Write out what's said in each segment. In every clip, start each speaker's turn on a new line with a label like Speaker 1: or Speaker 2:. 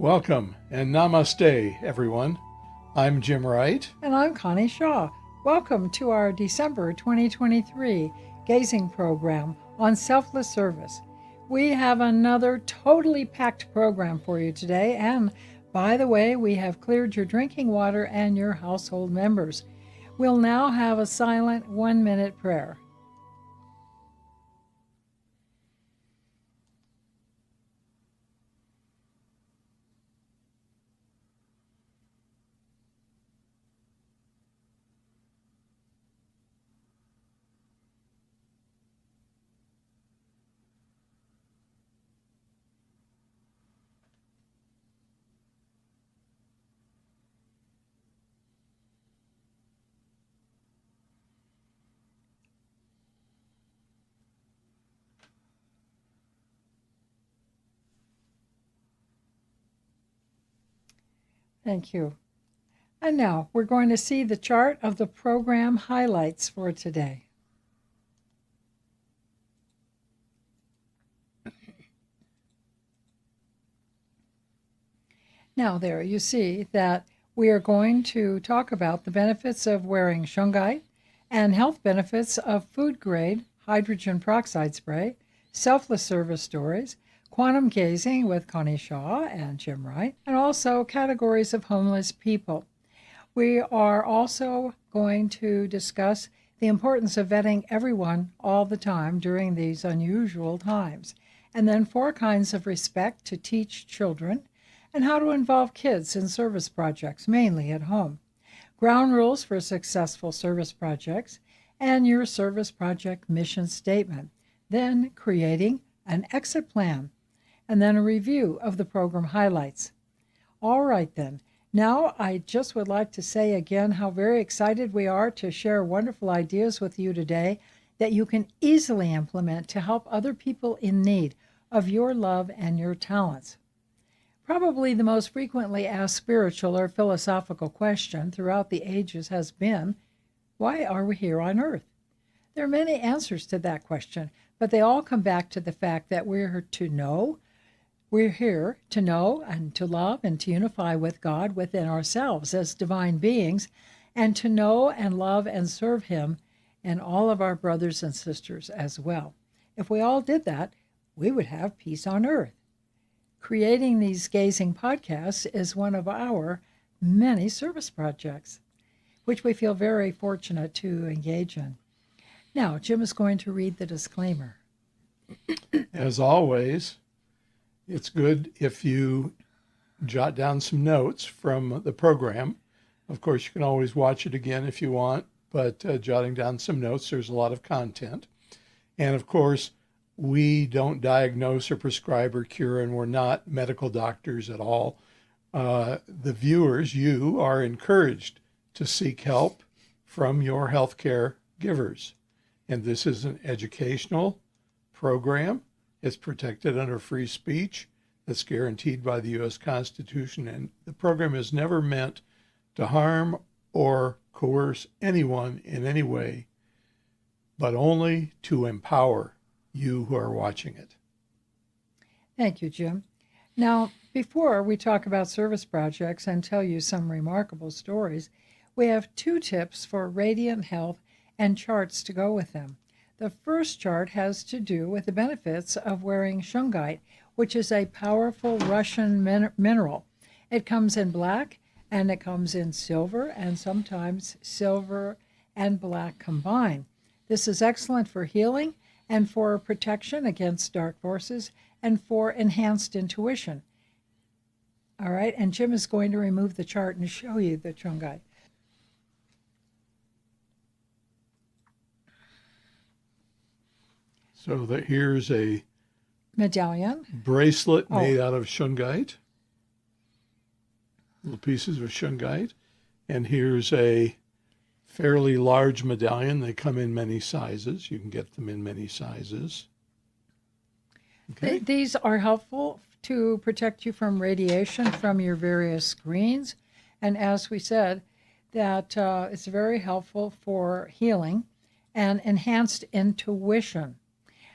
Speaker 1: Welcome and namaste, everyone. I'm Jim Wright.
Speaker 2: And I'm Connie Shaw. Welcome to our December 2023 gazing program on selfless service. We have another totally packed program for you today. And by the way, we have cleared your drinking water and your household members. We'll now have a silent 1-minute prayer. Thank you. And now we're going to see the chart of the program highlights for today. Now there you see that we are going to talk about the benefits of wearing shungite and health benefits of food-grade hydrogen peroxide spray, selfless service stories, quantum gazing with Connie Shaw and Jim Wright, and also categories of homeless people. We are also going to discuss the importance of vetting everyone all the time during these unusual times, and then 4 kinds of respect to teach children, and how to involve kids in service projects, mainly at home, ground rules for successful service projects, and your service project mission statement, then creating an exit plan, and then a review of the program highlights. All right then, now I just would like to say again how very excited we are to share wonderful ideas with you today that you can easily implement to help other people in need of your love and your talents. Probably the most frequently asked spiritual or philosophical question throughout the ages has been, why are we here on earth? There are many answers to that question, but they all come back to the fact that we're here to know and to love and to unify with God within ourselves as divine beings, and to know and love and serve Him and all of our brothers and sisters as well. If we all did that, we would have peace on earth. Creating these gazing podcasts is one of our many service projects, which we feel very fortunate to engage in. Now, Jim is going to read the disclaimer.
Speaker 1: As always, it's good if you jot down some notes from the program. Of course, you can always watch it again if you want, but jotting down some notes, there's a lot of content. And of course, we don't diagnose or prescribe or cure, and we're not medical doctors at all. The viewers, you are encouraged to seek help from your healthcare givers. And this is an educational program. It's protected under free speech that's guaranteed by the U.S. Constitution. And the program is never meant to harm or coerce anyone in any way, but only to empower you who are watching it.
Speaker 2: Thank you, Jim. Now, before we talk about service projects and tell you some remarkable stories, we have 2 tips for radiant health and charts to go with them. The first chart has to do with the benefits of wearing shungite, which is a powerful Russian mineral. It comes in black and it comes in silver, and sometimes silver and black combine. This is excellent for healing and for protection against dark forces, and for enhanced intuition. All right, and Jim is going to remove the chart and show you the shungite.
Speaker 1: So here's a
Speaker 2: medallion
Speaker 1: bracelet made out of shungite, little pieces of shungite, and here's a fairly large medallion. They come in many sizes. You can get them in many sizes. Okay.
Speaker 2: These are helpful to protect you from radiation from your various screens. And as we said, that it's very helpful for healing and enhanced intuition.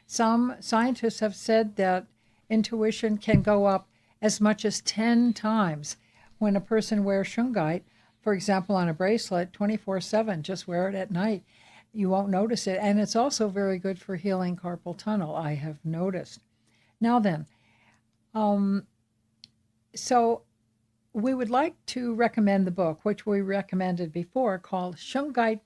Speaker 2: Some scientists have said that intuition can go up as much as 10 times. When a person wears shungite, for example, on a bracelet 24/7, just wear it at night. You won't notice it. And it's also very good for healing carpal tunnel, I have noticed. Now then, so we would like to recommend the book, which we recommended before, called Shungite: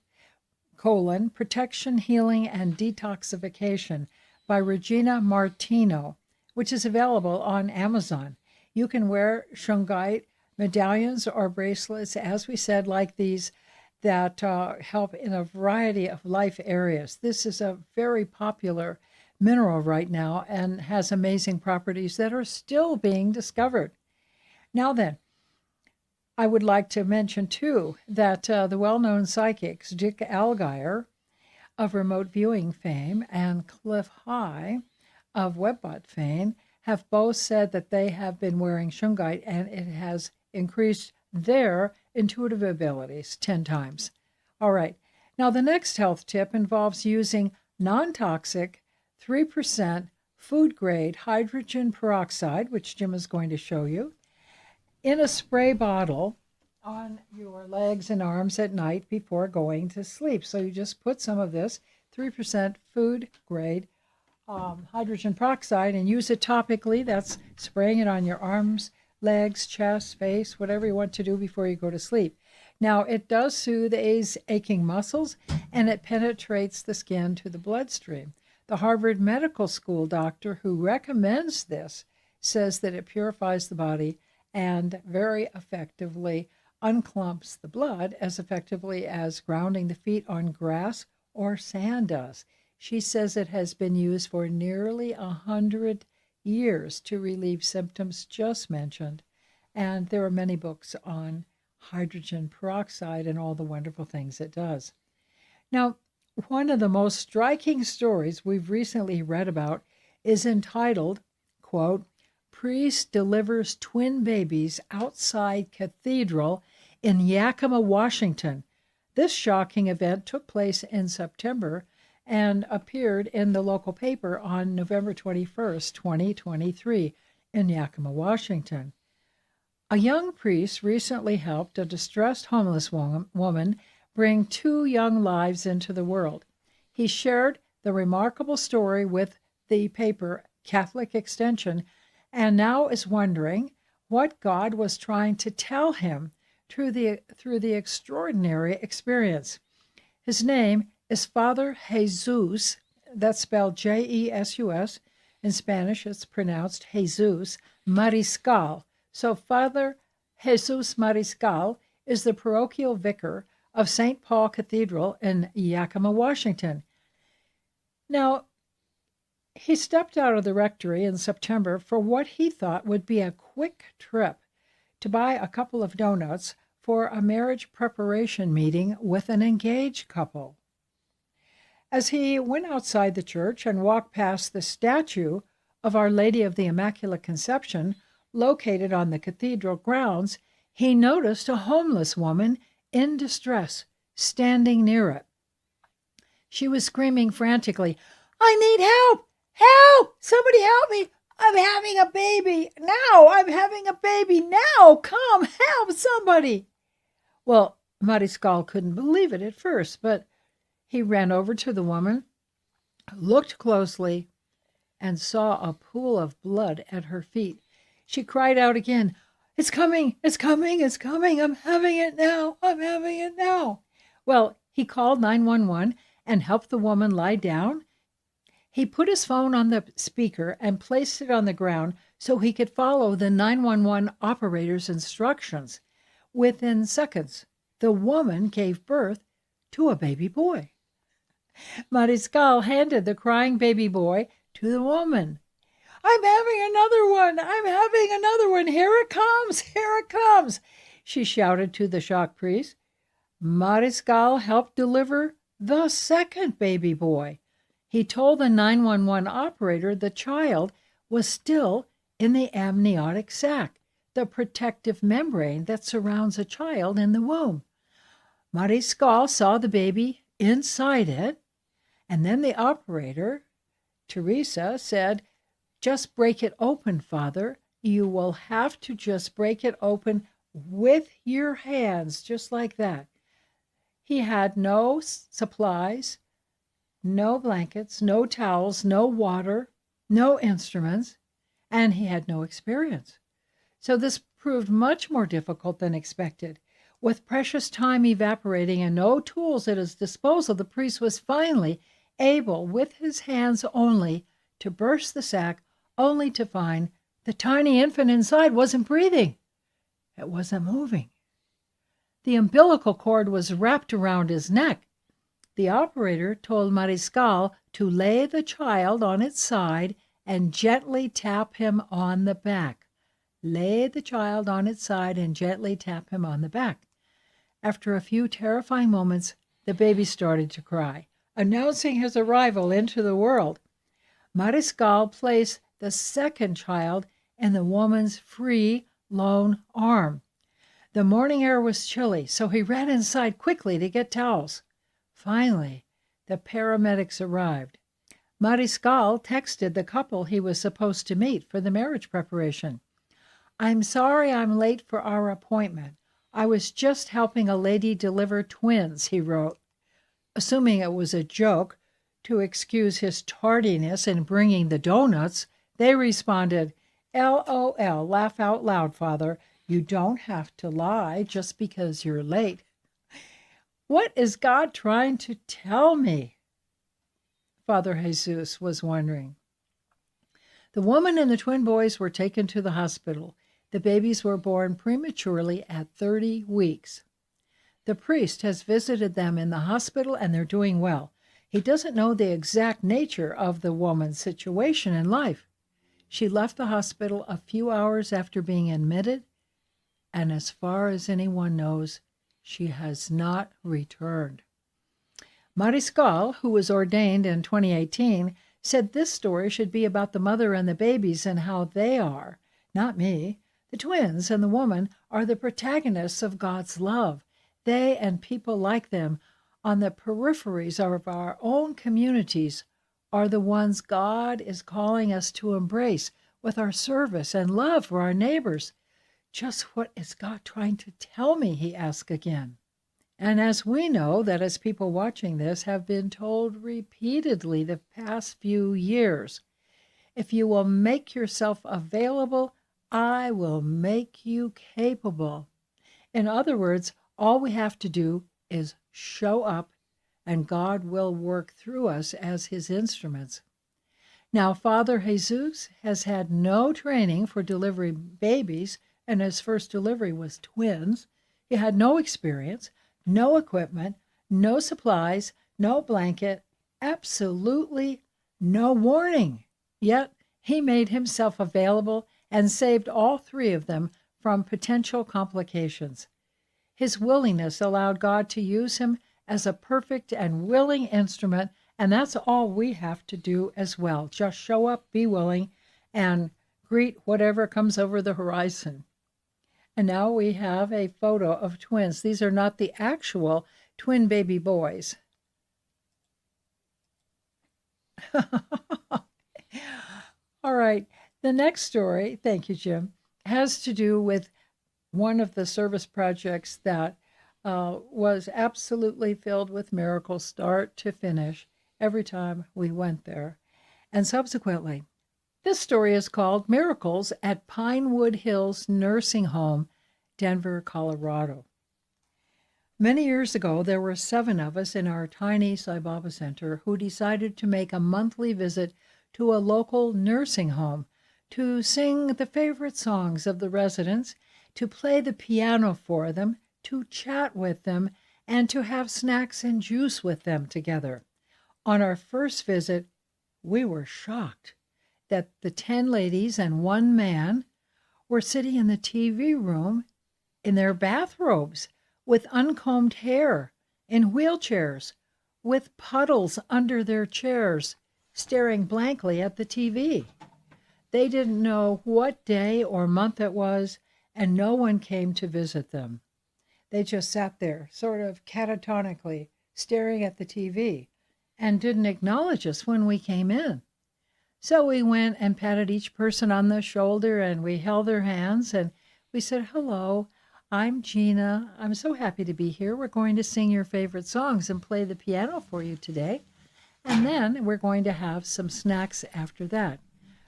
Speaker 2: Protection, Healing, and Detoxification by Regina Martino, which is available on Amazon. You can wear shungite medallions or bracelets, as we said, like these, that help in a variety of life areas. This is a very popular mineral right now and has amazing properties that are still being discovered. Now then, I would like to mention, too, that the well-known psychics Dick Algier of remote viewing fame and Cliff High of Webbot fame have both said that they have been wearing shungite and it has increased their intuitive abilities 10 times. All right. Now, the next health tip involves using non-toxic 3% food-grade hydrogen peroxide, which Jim is going to show you, in a spray bottle on your legs and arms at night before going to sleep. So you just put some of this 3% food-grade hydrogen peroxide and use it topically. That's spraying it on your arms, legs, chest, face, whatever you want to do before you go to sleep. Now, it does soothe aching muscles, and it penetrates the skin to the bloodstream. The Harvard Medical School doctor who recommends this says that it purifies the body and very effectively unclumps the blood, as effectively as grounding the feet on grass or sand does. She says it has been used for nearly 100 years to relieve symptoms just mentioned, and there are many books on hydrogen peroxide and all the wonderful things it does. Now, one of the most striking stories we've recently read about is entitled, quote, "Priest Delivers Twin Babies Outside Cathedral in Yakima, Washington." This shocking event took place in September and appeared in the local paper on November 21st, 2023, in Yakima, Washington. A young priest recently helped a distressed homeless woman bring 2 young lives into the world. He shared the remarkable story with the paper Catholic Extension and now is wondering what God was trying to tell him through the extraordinary experience. His name is Father Jesus, that's spelled Jesus. In Spanish, it's pronounced Jesus Mariscal. So Father Jesus Mariscal is the parochial vicar of St. Paul Cathedral in Yakima, Washington. Now, he stepped out of the rectory in September for what he thought would be a quick trip to buy a couple of donuts for a marriage preparation meeting with an engaged couple. As he went outside the church and walked past the statue of Our Lady of the Immaculate Conception, located on the cathedral grounds, he noticed a homeless woman in distress standing near it. She was screaming frantically, "I need help! Help! Somebody help me! I'm having a baby now! I'm having a baby now! Come, help somebody!" Well, Mariscal couldn't believe it at first, but he ran over to the woman, looked closely, and saw a pool of blood at her feet. She cried out again, "It's coming! It's coming! It's coming! I'm having it now! I'm having it now!" Well, he called 911 and helped the woman lie down. He put his phone on the speaker and placed it on the ground so he could follow the 911 operator's instructions. Within seconds, the woman gave birth to a baby boy. Mariscal handed the crying baby boy to the woman. "I'm having another one! I'm having another one! Here it comes! Here it comes!" she shouted to the shocked priest. Mariscal helped deliver the second baby boy. He told the 911 operator the child was still in the amniotic sac, the protective membrane that surrounds a child in the womb. Mariscal saw the baby inside it, and then the operator, Teresa, said, "Just break it open, Father, You will have to just break it open with your hands, just like that. He had no supplies, no blankets, no towels, no water, no instruments, and he had no experience. So this proved much more difficult than expected. With precious time evaporating and no tools at his disposal, the priest was finally able, with his hands only, to burst the sack, only to find the tiny infant inside wasn't breathing. It wasn't moving. The umbilical cord was wrapped around his neck. The operator told Mariscal to lay the child on its side and gently tap him on the back. Lay the child on its side and gently tap him on the back. After a few terrifying moments, the baby started to cry, announcing his arrival into the world. Mariscal placed the second child in the woman's free, lone arm. The morning air was chilly, so he ran inside quickly to get towels. Finally, the paramedics arrived. Mariscal texted the couple he was supposed to meet for the marriage preparation. "I'm sorry I'm late for our appointment. I was just helping a lady deliver twins," he wrote. Assuming it was a joke to excuse his tardiness in bringing the donuts, they responded, "LOL, laugh out loud, Father. You don't have to lie just because you're late." What is God trying to tell me? Father Jesus was wondering. The woman and the twin boys were taken to the hospital. The babies were born prematurely at 30 weeks. The priest has visited them in the hospital and they're doing well. He doesn't know the exact nature of the woman's situation in life. She left the hospital a few hours after being admitted, and as far as anyone knows, she has not returned. Mariscal, who was ordained in 2018, said this story should be about the mother and the babies and how they are, not me. The twins and the woman are the protagonists of God's love. They and people like them on the peripheries of our own communities are the ones God is calling us to embrace with our service and love for our neighbors. Just what is God trying to tell me? He asked again. And as we know that as people watching this have been told repeatedly the past few years, if you will make yourself available, I will make you capable. In other words, all we have to do is show up and God will work through us as his instruments. Now, Father Jesus has had no training for delivering babies, and his first delivery was twins. He had no experience, no equipment, no supplies, no blanket, absolutely no warning. Yet he made himself available and saved all three of them from potential complications. His willingness allowed God to use him as a perfect and willing instrument, and that's all we have to do as well. Just show up, be willing, and greet whatever comes over the horizon. And now we have a photo of twins. These are not the actual twin baby boys. All right. The next story, thank you, Jim, has to do with one of the service projects that was absolutely filled with miracles, start to finish, every time we went there. And subsequently, this story is called Miracles at Pinewood Hills Nursing Home, Denver, Colorado. Many years ago, there were 7 of us in our tiny Sai Baba Center who decided to make a monthly visit to a local nursing home to sing the favorite songs of the residents, to play the piano for them, to chat with them, and to have snacks and juice with them together. On our first visit, we were shocked that the 10 ladies and 1 man were sitting in the TV room in their bathrobes with uncombed hair, in wheelchairs, with puddles under their chairs, staring blankly at the TV. They didn't know what day or month it was, and no one came to visit them. They just sat there, sort of catatonically, staring at the TV, and didn't acknowledge us when we came in. So we went and patted each person on the shoulder and we held their hands and we said, "Hello, I'm Gina. I'm so happy to be here. We're going to sing your favorite songs and play the piano for you today. And then we're going to have some snacks after that."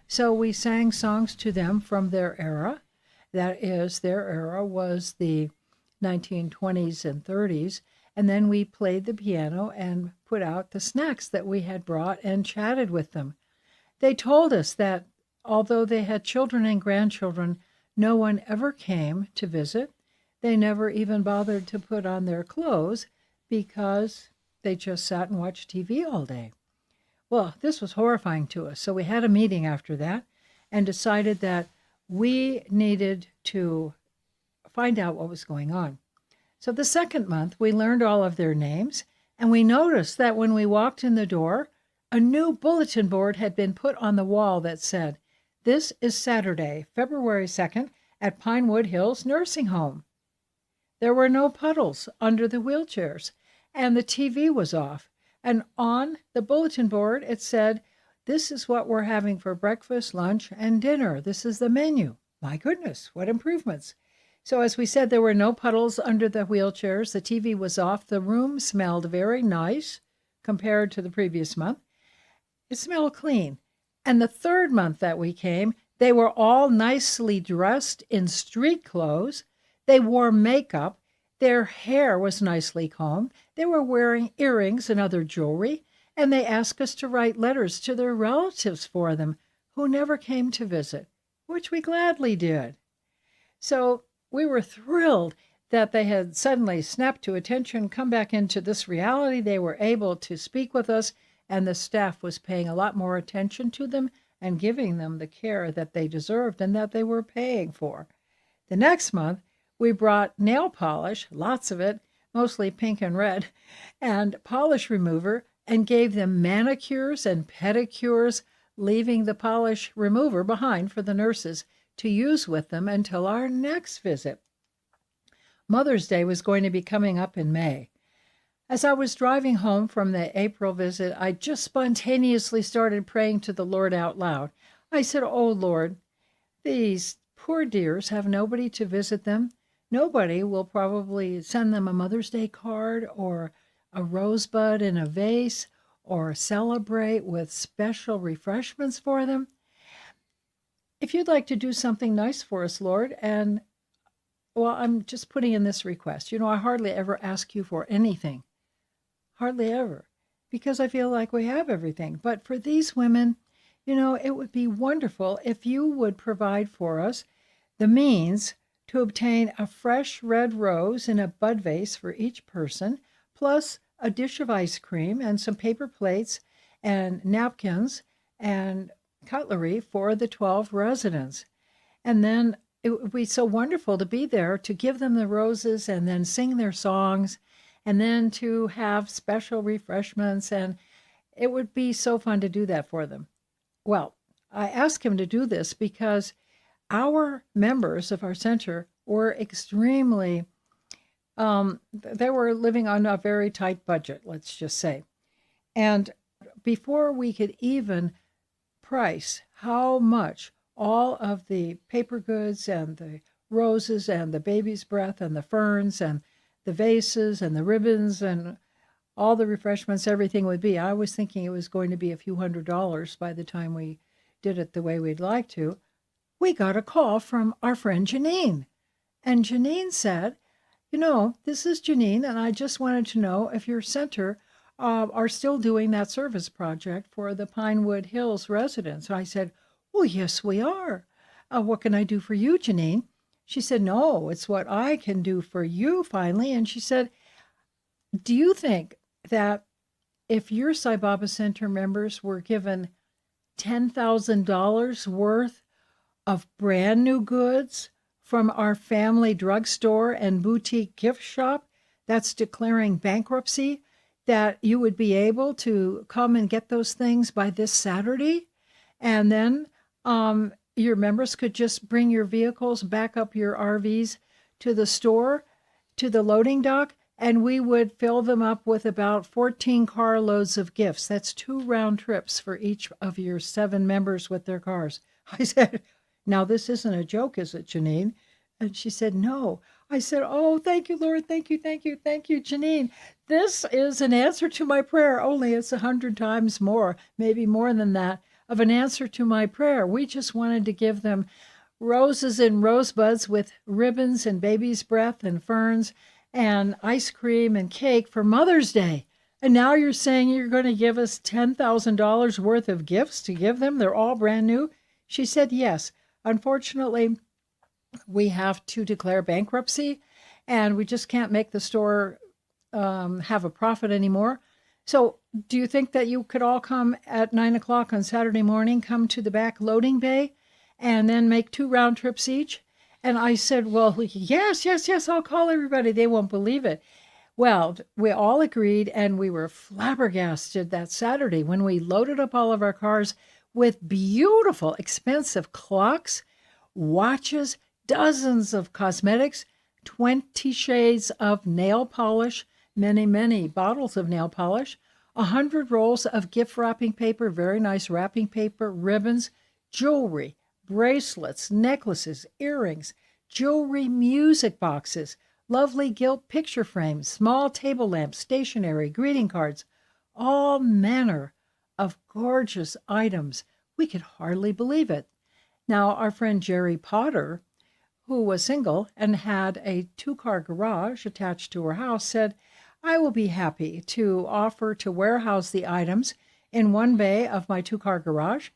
Speaker 2: So we sang songs to them from their era. That is, their era was the 1920s and 30s. And then we played the piano and put out the snacks that we had brought and chatted with them. They told us that although they had children and grandchildren, no one ever came to visit. They never even bothered to put on their clothes because they just sat and watched TV all day. Well, this was horrifying to us. So we had a meeting after that and decided that we needed to find out what was going on. So the second month, we learned all of their names, and we noticed that when we walked in the door, a new bulletin board had been put on the wall that said, "This is Saturday, February 2nd, at Pinewood Hills Nursing Home." There were no puddles under the wheelchairs, and the TV was off. And on the bulletin board, it said, "This is what we're having for breakfast, lunch, and dinner. This is the menu." My goodness, what improvements. So as we said, there were no puddles under the wheelchairs. The TV was off. The room smelled very nice compared to the previous month. It smelled clean. And the third month that we came, they were all nicely dressed in street clothes. They wore makeup. Their hair was nicely combed. They were wearing earrings and other jewelry. And they asked us to write letters to their relatives for them who never came to visit, which we gladly did. So we were thrilled that they had suddenly snapped to attention, come back into this reality. They were able to speak with us, and the staff was paying a lot more attention to them and giving them the care that they deserved and that they were paying for. The next month, we brought nail polish, lots of it, mostly pink and red, and polish remover, and gave them manicures and pedicures, leaving the polish remover behind for the nurses to use with them until our next visit. Mother's Day was going to be coming up in May. As I was driving home from the April visit, I just spontaneously started praying to the Lord out loud. I said, "Oh Lord, these poor dears have nobody to visit them. Nobody will probably send them a Mother's Day card or a rosebud in a vase or celebrate with special refreshments for them. If you'd like to do something nice for us, Lord," and well, I'm just putting in this request. I hardly ever ask you for anything. Hardly ever. Because I feel like we have everything. But for these women, it would be wonderful if you would provide for us the means to obtain a fresh red rose in a bud vase for each person, plus a dish of ice cream and some paper plates and napkins and cutlery for the 12 residents. And then it would be so wonderful to be there to give them the roses and then sing their songs and then to have special refreshments. And it would be so fun to do that for them. Well, I asked him to do this because our members of our center were extremely, they were living on a very tight budget, let's just say. And before we could even price how much all of the paper goods and the roses and the baby's breath and the ferns and the vases and the ribbons and all the refreshments, everything would be. I was thinking it was going to be a few $100s by the time we did it the way we'd like to. We got a call from our friend Janine. And Janine said, "This is Janine, and I just wanted to know if your center are still doing that service project for the Pinewood Hills residents." I said, "Well, yes, we are. What can I do for you, Janine?" She said, "No, it's what I can do for you finally." And she said, "Do you think that if your Sai Baba Center members were given $10,000 worth of brand new goods from our family drugstore and boutique gift shop that's declaring bankruptcy, that you would be able to come and get those things by this Saturday? And then your members could just bring your vehicles, back up your RVs to the store, to the loading dock, and we would fill them up with about 14 carloads of gifts. That's 2 round trips for each of your 7 members with their cars. I said, now this isn't a joke, is it, Janine? And she said, no. I said, oh, thank you, Lord. Thank you, thank you, thank you, Janine. This is an answer to my prayer, only it's 100 times more, maybe more than that, of an answer to my prayer. We just wanted to give them roses and rosebuds with ribbons and baby's breath and ferns and ice cream and cake for Mother's Day. And now you're saying you're going to give us $10,000 worth of gifts to give them? They're all brand new? She said yes. Unfortunately, we have to declare bankruptcy, and we just can't make the store have a profit anymore. So do you think that you could all come at 9 o'clock on Saturday morning, come to the back loading bay, and then make 2 round trips each? And I said, well, yes, I'll call everybody. They won't believe it. Well, we all agreed, and we were flabbergasted that Saturday when we loaded up all of our cars with beautiful, expensive clocks, watches, dozens of cosmetics, 20 shades of nail polish, many bottles of nail polish, 100 rolls of gift wrapping paper, very nice wrapping paper, ribbons, jewelry, bracelets, necklaces, earrings, jewelry, music boxes, lovely gilt picture frames, small table lamps, stationery, greeting cards, all manner of gorgeous items. We could hardly believe it. Now, our friend Jerry Potter, who was single and had a 2-car garage attached to her house, said, I will be happy to offer to warehouse the items in one bay of my 2-car garage.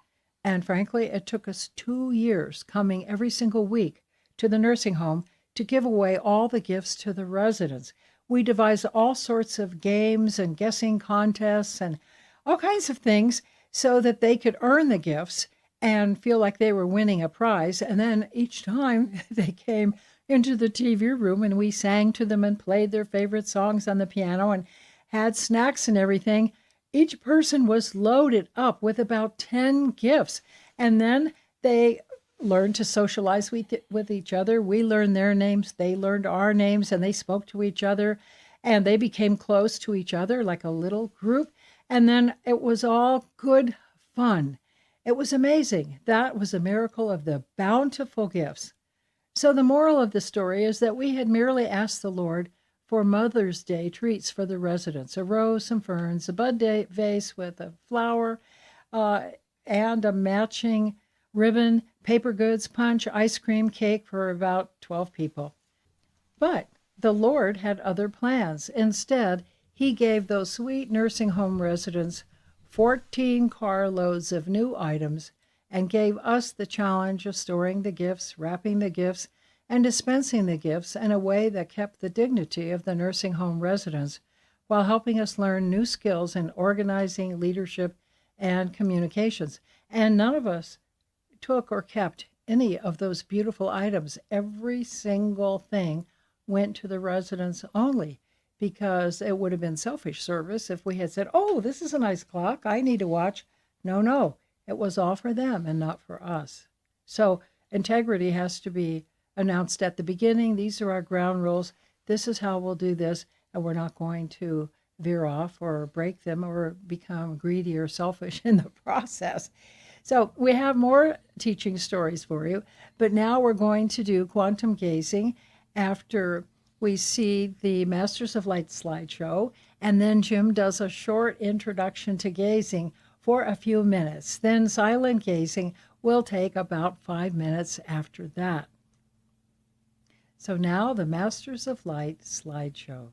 Speaker 2: And frankly, it took us 2 years coming every single week to the nursing home to give away all the gifts to the residents. We devised all sorts of games and guessing contests and all kinds of things so that they could earn the gifts and feel like they were winning a prize. And then each time they came into the TV room and we sang to them and played their favorite songs on the piano and had snacks and everything, each person was loaded up with about 10 gifts. And then they learned to socialize with each other. We learned their names, they learned our names, and they spoke to each other, and they became close to each other like a little group. And then it was all good fun. It was amazing. That was a miracle of the bountiful gifts. So the moral of the story is that we had merely asked the Lord for Mother's Day treats for the residents, a rose, some ferns, a bud vase with a flower, and a matching ribbon, paper goods, punch, ice cream, cake for about 12 people. But the Lord had other plans. Instead, he gave those sweet nursing home residents 14 carloads of new items and gave us the challenge of storing the gifts, wrapping the gifts, and dispensing the gifts in a way that kept the dignity of the nursing home residents while helping us learn new skills in organizing, leadership, and communications. And none of us took or kept any of those beautiful items. Every single thing went to the residents only, because it would have been selfish service if we had said, oh, this is a nice clock, I need to watch. No, it was all for them and not for us. So integrity has to be announced at the beginning. These are our ground rules. This is how we'll do this, and we're not going to veer off or break them or become greedy or selfish in the process. So we have more teaching stories for you, but now we're going to do quantum gazing after we see the Masters of Light slideshow, and then Jim does a short introduction to gazing for a few minutes. Then silent gazing will take about 5 minutes after that. So now the Masters of Light slideshow.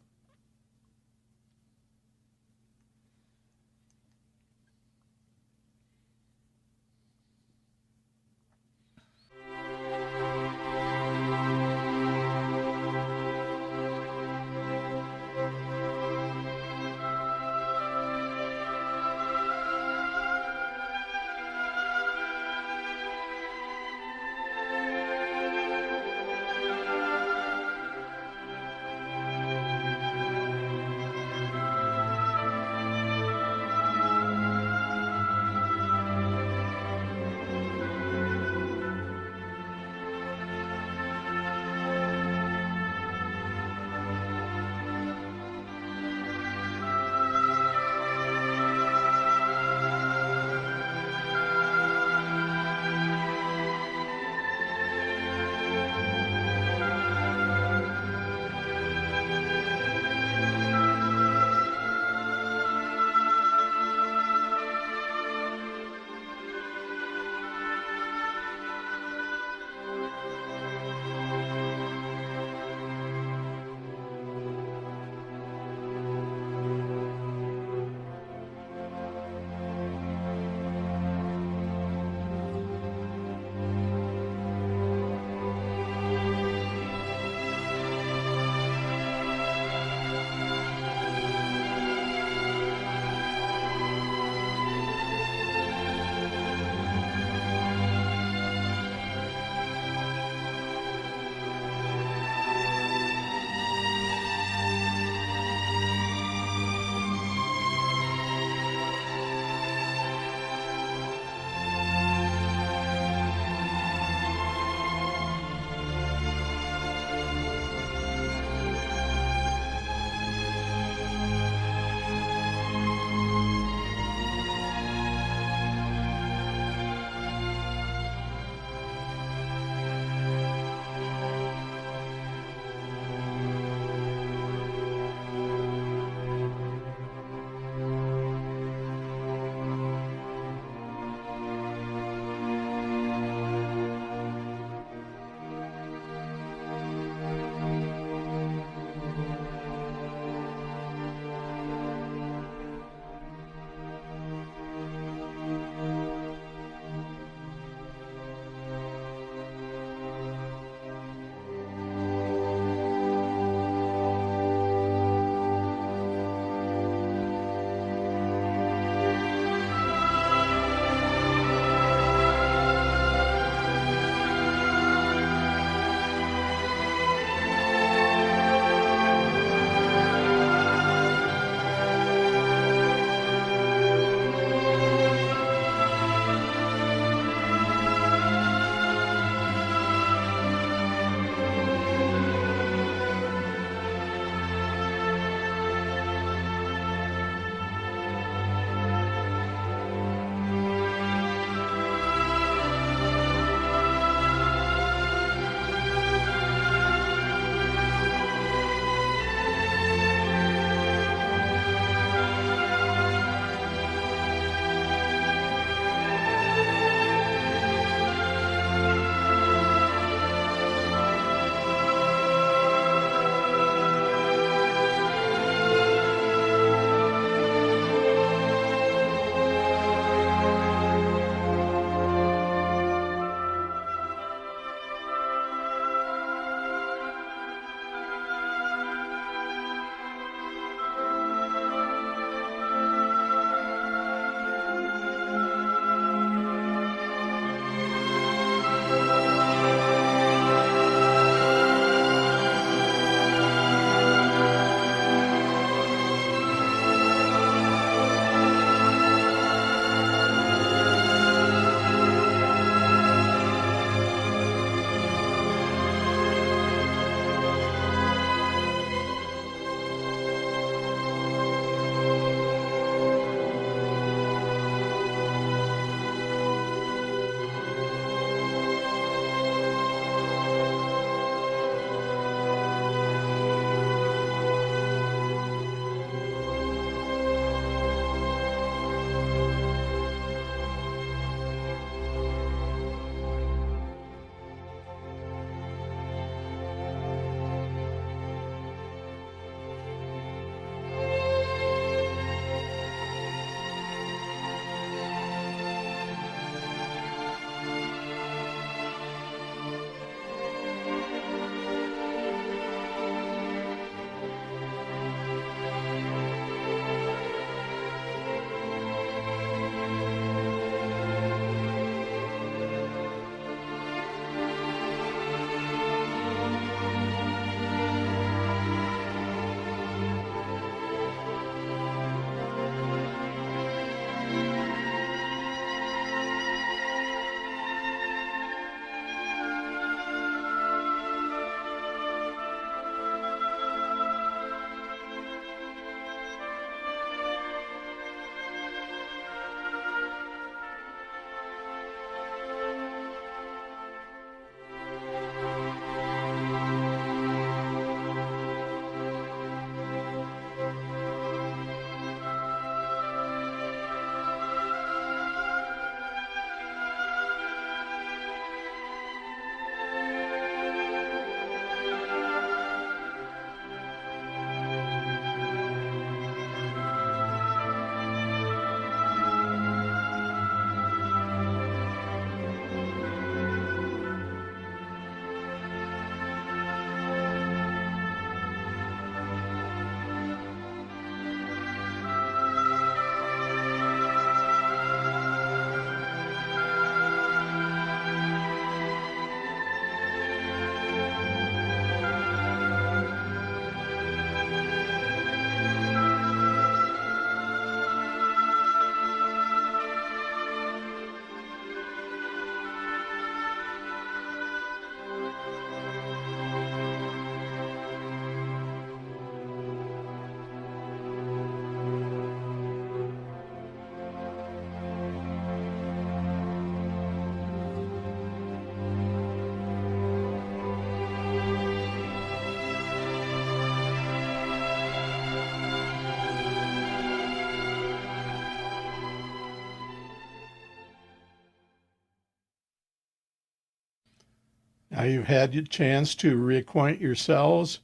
Speaker 1: Now you've had your chance to reacquaint yourselves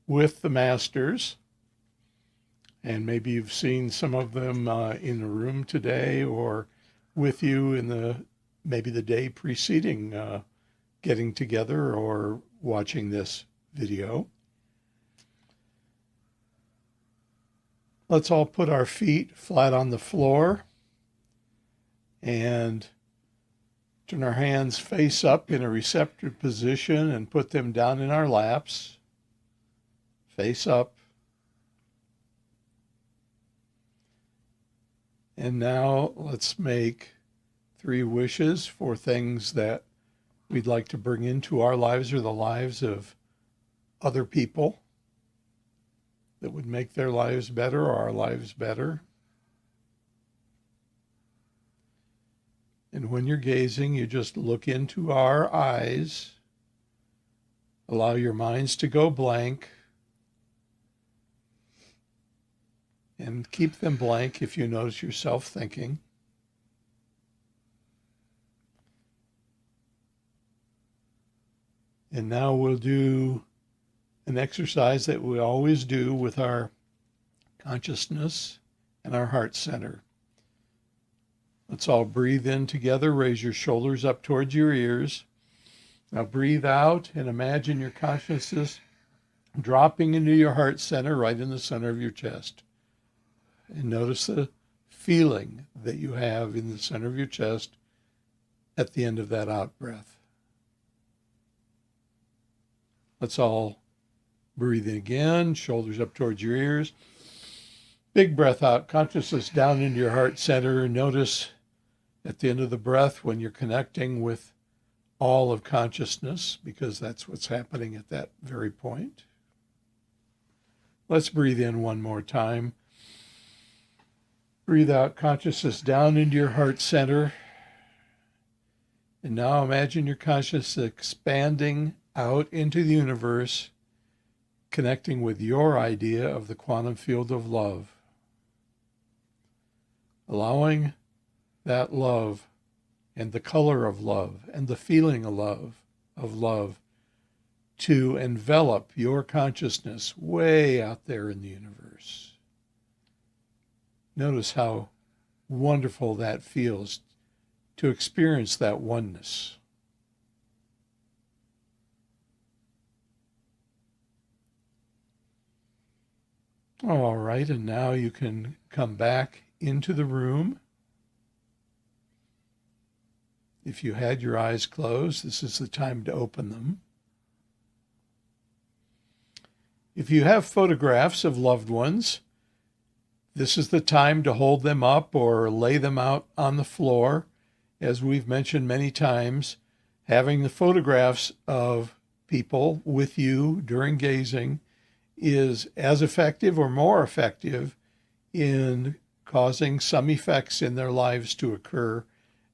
Speaker 1: with the masters, and maybe you've seen some of them in the room today or with you in maybe the day preceding getting together or watching this video. Let's all put our feet flat on the floor and turn our hands face up in a receptive position and put them down in our laps, face up. And now let's make 3 wishes for things that we'd like to bring into our lives or the lives of other people that would make their lives better or our lives better. And when you're gazing, you just look into our eyes, allow your minds to go blank, and keep them blank if you notice yourself thinking. And now we'll do an exercise that we always do with our consciousness and our heart center. Let's all breathe in together. Raise your shoulders up towards your ears. Now breathe out and imagine your consciousness dropping into your heart center, right in the center of your chest. And notice the feeling that you have in the center of your chest at the end of that out breath. Let's all breathe in again, shoulders up towards your ears. Big breath out, consciousness down into your heart center. Notice at the end of the breath when you're connecting with all of consciousness, because that's what's happening at that very point. Let's breathe in one more time. Breathe out, consciousness down into your heart center. And now imagine your consciousness expanding out into the universe, connecting with your idea of the quantum field of love. Allowing that love and the color of love and the feeling of love to envelop your consciousness way out there in the universe. Notice how wonderful that feels to experience that oneness. All right, and now you can come back into the room. If you had your eyes closed, this is the time to open them. If you have photographs of loved ones, this is the time to hold them up or lay them out on the floor. As we've mentioned many times, having the photographs of people with you during gazing is as effective or more effective in causing some effects in their lives to occur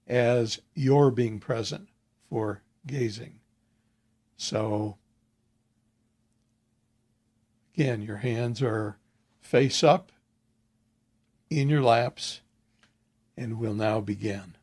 Speaker 1: as you're being present for gazing. So again, your hands are face up in your laps, and we'll now begin.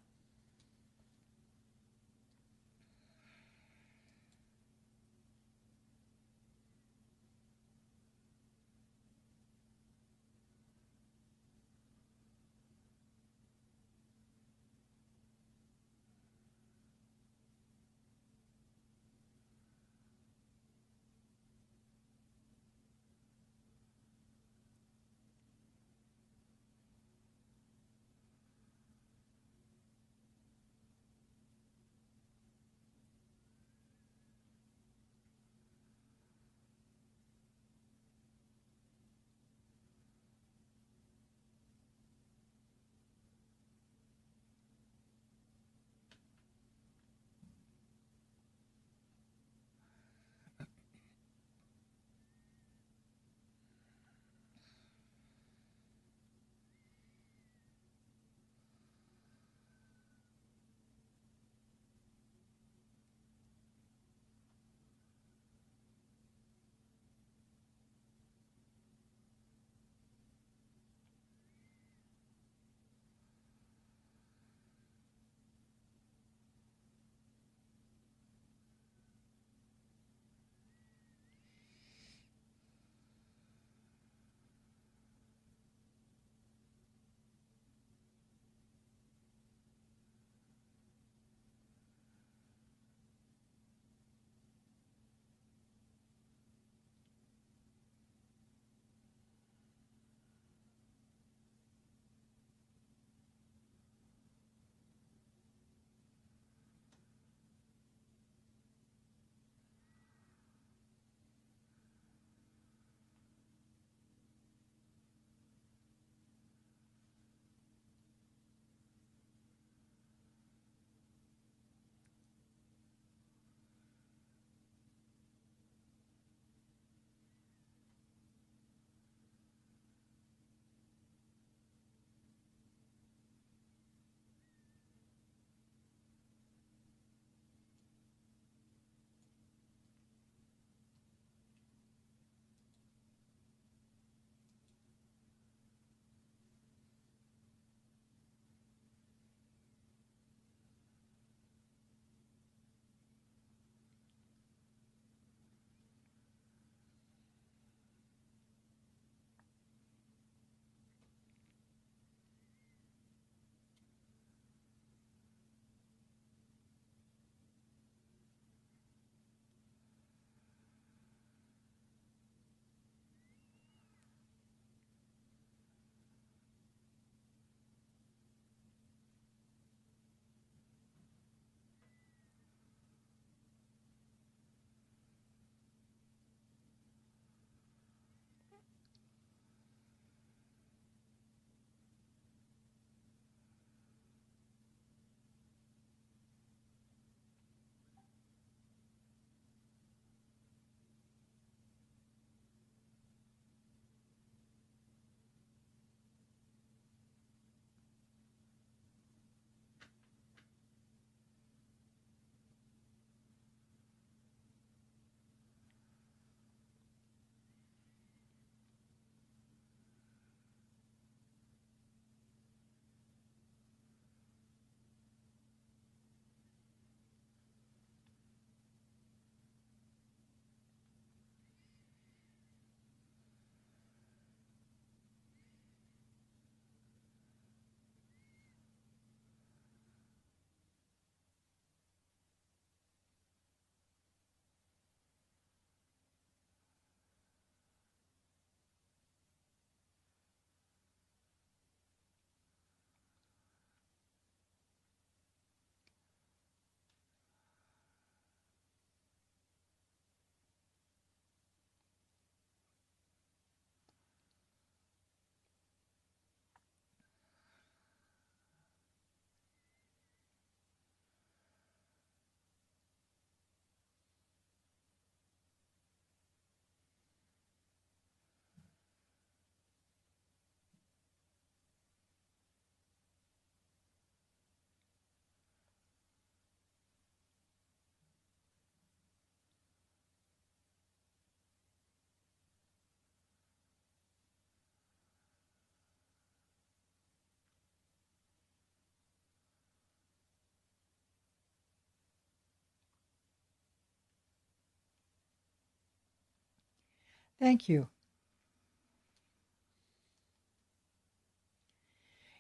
Speaker 2: Thank you.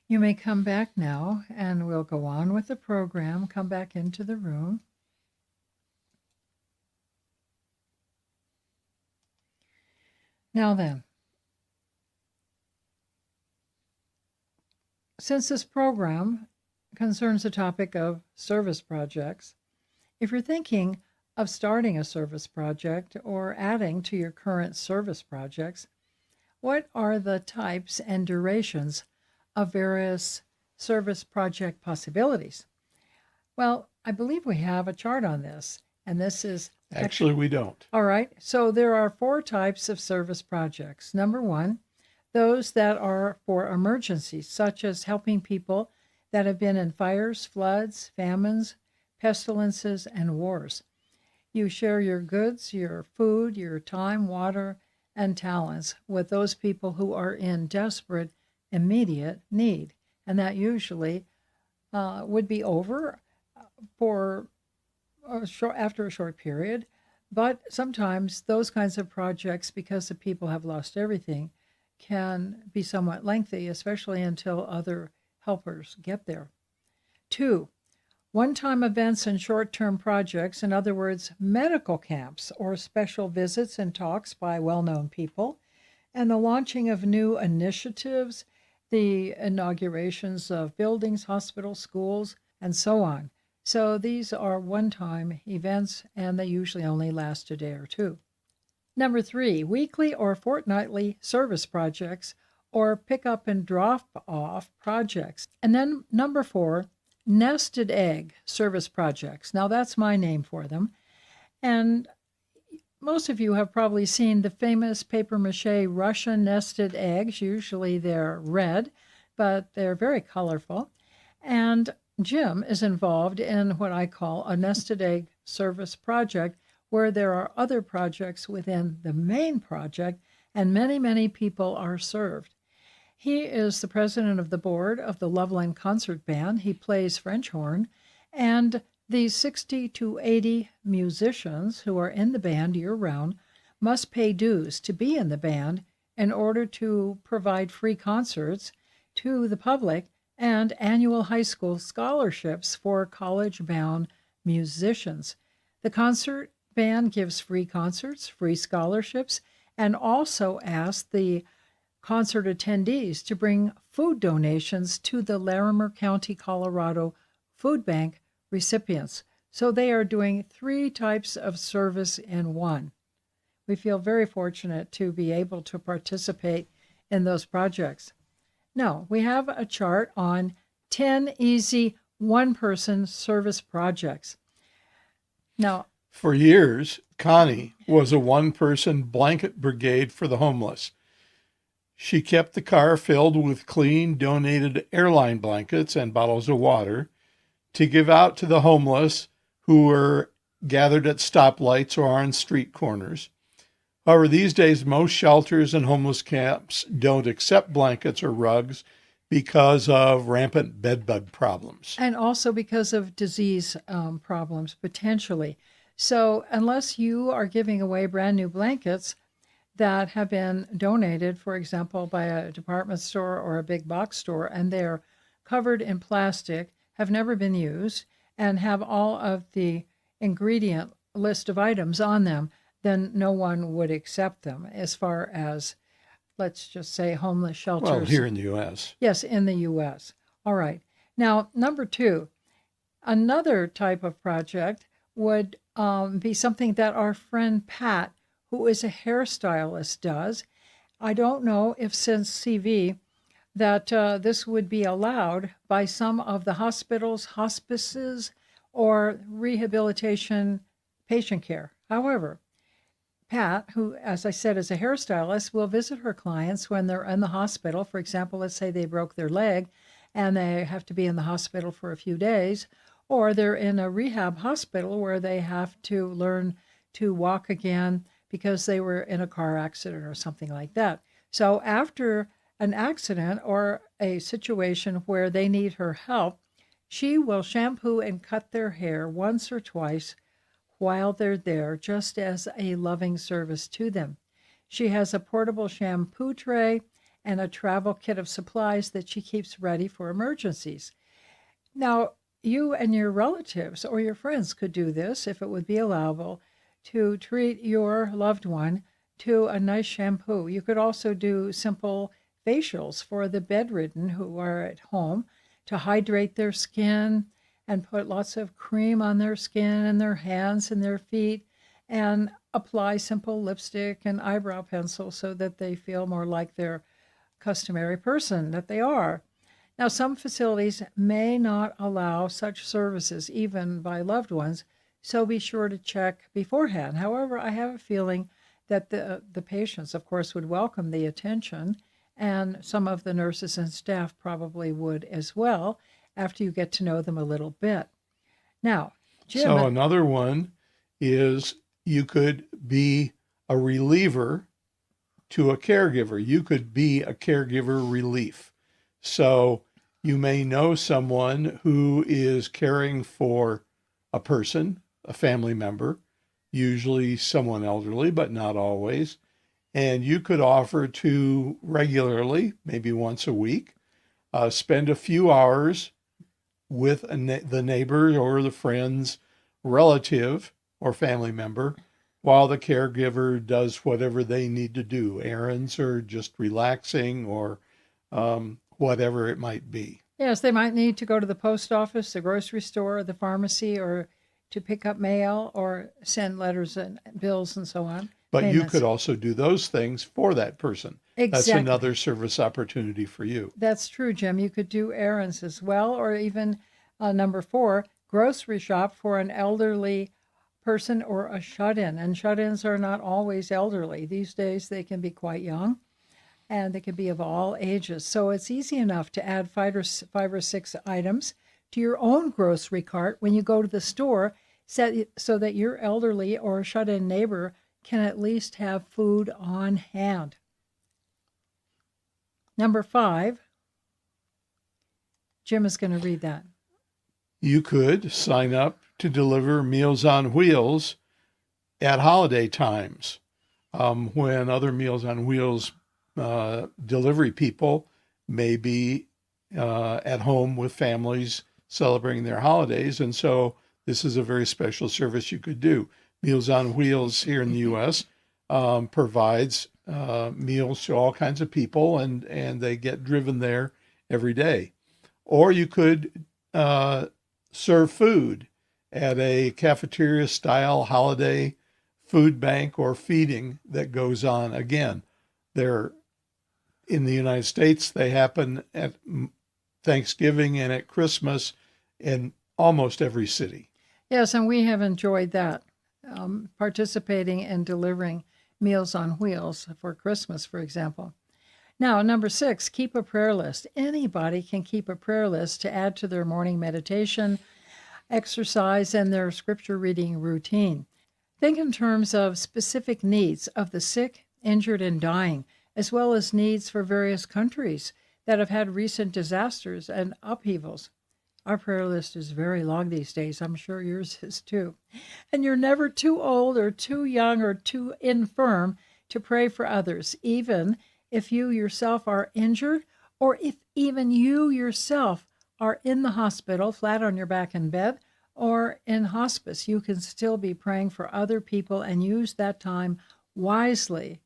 Speaker 2: You may come back now, and we'll go on with the program. Come back into the room. Now then, since this program concerns the topic of service projects, if you're thinking of starting a service project or adding to your current service projects, what are the types and durations of various service project possibilities? Well, I believe we have a chart on this, and this is
Speaker 1: Actually, we don't.
Speaker 2: all right. So there are 4 types of service projects. Number 1, those that are for emergencies, such as helping people that have been in fires, floods, famines, pestilences, and wars. You share your goods, your food, your time, water, and talents with those people who are in desperate, immediate need. And that usually would be over for after a short period. But sometimes those kinds of projects, because the people have lost everything, can be somewhat lengthy, especially until other helpers get there. 2, one-time events and short-term projects, in other words, medical camps or special visits and talks by well-known people, and the launching of new initiatives, the inaugurations of buildings, hospitals, schools, and so on. So these are one-time events, and they usually only last a day or 2. Number 3, weekly or fortnightly service projects or pick up and drop off projects. And then number 4, nested egg service projects. Now that's my name for them. And most of you have probably seen the famous papier-mâché Russian nested eggs. Usually they're red, but they're very colorful. And Jim is involved in what I call a nested egg service project, where there are other projects within the main project, and many, many people are served. He is the president of the board of the Loveland Concert Band. He plays French horn, and these 60 to 80 musicians who are in the band year-round must pay dues to be in the band in order to provide free concerts to the public and annual high school scholarships for college-bound musicians. The concert band gives free concerts, free scholarships, and also asks the concert attendees to bring food donations to the Larimer County, Colorado Food Bank recipients. So they are doing 3 types of service in one. We feel very fortunate to be able to participate in those projects. Now, we have a chart on 10 easy one-person service projects. Now,
Speaker 1: For years, Connie was a one-person blanket brigade for the homeless. She kept the car filled with clean, donated airline blankets and bottles of water to give out to the homeless who were gathered at stoplights or on street corners. However, these days, most shelters and homeless camps don't accept blankets or rugs because of rampant bedbug problems.
Speaker 2: and also because of disease problems, potentially. So unless you are giving away brand new blankets that have been donated, for example, by a department store or a big box store, and they're covered in plastic, have never been used, and have all of the ingredient list of items on them, then no one would accept them as far as, let's just say, homeless shelters.
Speaker 1: Well, here in the U.S.
Speaker 2: Yes, in the U.S. All right. Now, number 2, another type of project would be something that our friend Pat, who is a hairstylist, does. I don't know if since CV that this would be allowed by some of the hospitals, hospices, or rehabilitation patient care. However, Pat, who, as I said, is a hairstylist, will visit her clients when they're in the hospital. For example, let's say they broke their leg and they have to be in the hospital for a few days, or they're in a rehab hospital where they have to learn to walk again because they were in a car accident or something like that. So after an accident or a situation where they need her help, she will shampoo and cut their hair once or twice while they're there, just as a loving service to them. She has a portable shampoo tray and a travel kit of supplies that she keeps ready for emergencies. Now, you and your relatives or your friends could do this if it would be allowable to treat your loved one to a nice shampoo. You could also do simple facials for the bedridden who are at home to hydrate their skin and put lots of cream on their skin and their hands and their feet and apply simple lipstick and eyebrow pencil so that they feel more like their customary person that they are. Now, some facilities may not allow such services even by loved ones, so be sure to check beforehand. However, I have a feeling that the patients, of course, would welcome the attention, and some of the nurses and staff probably would as well after you get to know them a little bit. Now, Jim.
Speaker 1: So another one is you could be a reliever to a caregiver. You could be a caregiver relief. So you may know someone who is caring for a person, a family member, usually someone elderly, but not always. And you could offer to regularly, maybe once a week, spend a few hours with the neighbor or the friend's relative or family member while the caregiver does whatever they need to do, errands or just relaxing or whatever it might be.
Speaker 2: Yes, they might need to go to the post office, the grocery store, the pharmacy, or to pick up mail or send letters and bills and so on.
Speaker 1: But
Speaker 2: Payments.
Speaker 1: you could also do those things for that person.
Speaker 2: Exactly.
Speaker 1: That's another service opportunity for you.
Speaker 2: That's true, Jim. You could do errands as well, or even number 4, grocery shop for an elderly person or a shut-in. And shut-ins are not always elderly. These days they can be quite young, and they can be of all ages. So it's easy enough to add 5 or 6 items to your own grocery cart when you go to the store, so that your elderly or shut-in neighbor can at least have food on hand. Number 5, Jim is going to read that.
Speaker 1: You could sign up to deliver Meals on Wheels at holiday times when other Meals on Wheels delivery people may be at home with families celebrating their holidays. And so this is a very special service you could do. Meals on Wheels here in the U.S. Provides meals to all kinds of people, and they get driven there every day. Or you could serve food at a cafeteria-style holiday food bank or feeding that goes on. Again, they're in the United States, they happen at Thanksgiving and at Christmas in almost every city.
Speaker 2: Yes, and we have enjoyed that, participating in delivering Meals on Wheels for Christmas, for example. Now, number 6, keep a prayer list. Anybody can keep a prayer list to add to their morning meditation, exercise, and their scripture reading routine. Think in terms of specific needs of the sick, injured, and dying, as well as needs for various countries that have had recent disasters and upheavals. Our prayer list is very long these days. I'm sure yours is too. And you're never too old or too young or too infirm to pray for others, even if you yourself are injured, or if even you yourself are in the hospital, flat on your back in bed, or in hospice. You can still be praying for other people and use that time wisely.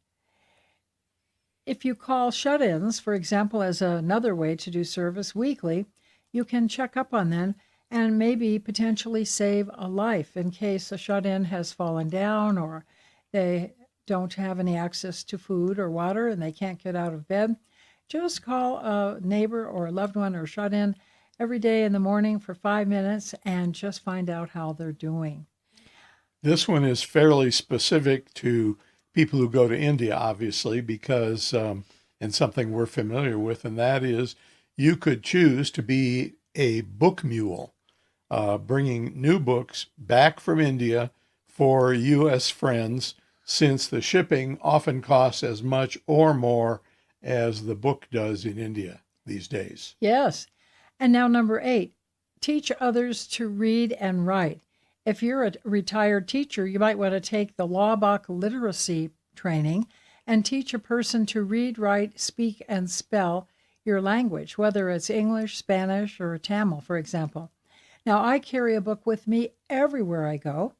Speaker 2: If you call shut-ins, for example, as another way to do service weekly, you can check up on them and maybe potentially save a life in case a shut-in has fallen down or they don't have any access to food or water and they can't get out of bed. Just call a neighbor or a loved one or shut-in every day in the morning for 5 minutes and just find out how they're doing.
Speaker 1: This one is fairly specific to people who go to India, obviously, because, and something we're familiar with, and that is you could choose to be a book mule, bringing new books back from India for U.S. friends, since the shipping often costs as much or more as the book does in India these days.
Speaker 2: Yes. And now number 8, teach others to read and write. If you're a retired teacher, you might want to take the Laubach literacy training and teach a person to read, write, speak, and spell your language, whether it's English, Spanish, or Tamil, for example. Now, I carry a book with me everywhere I go,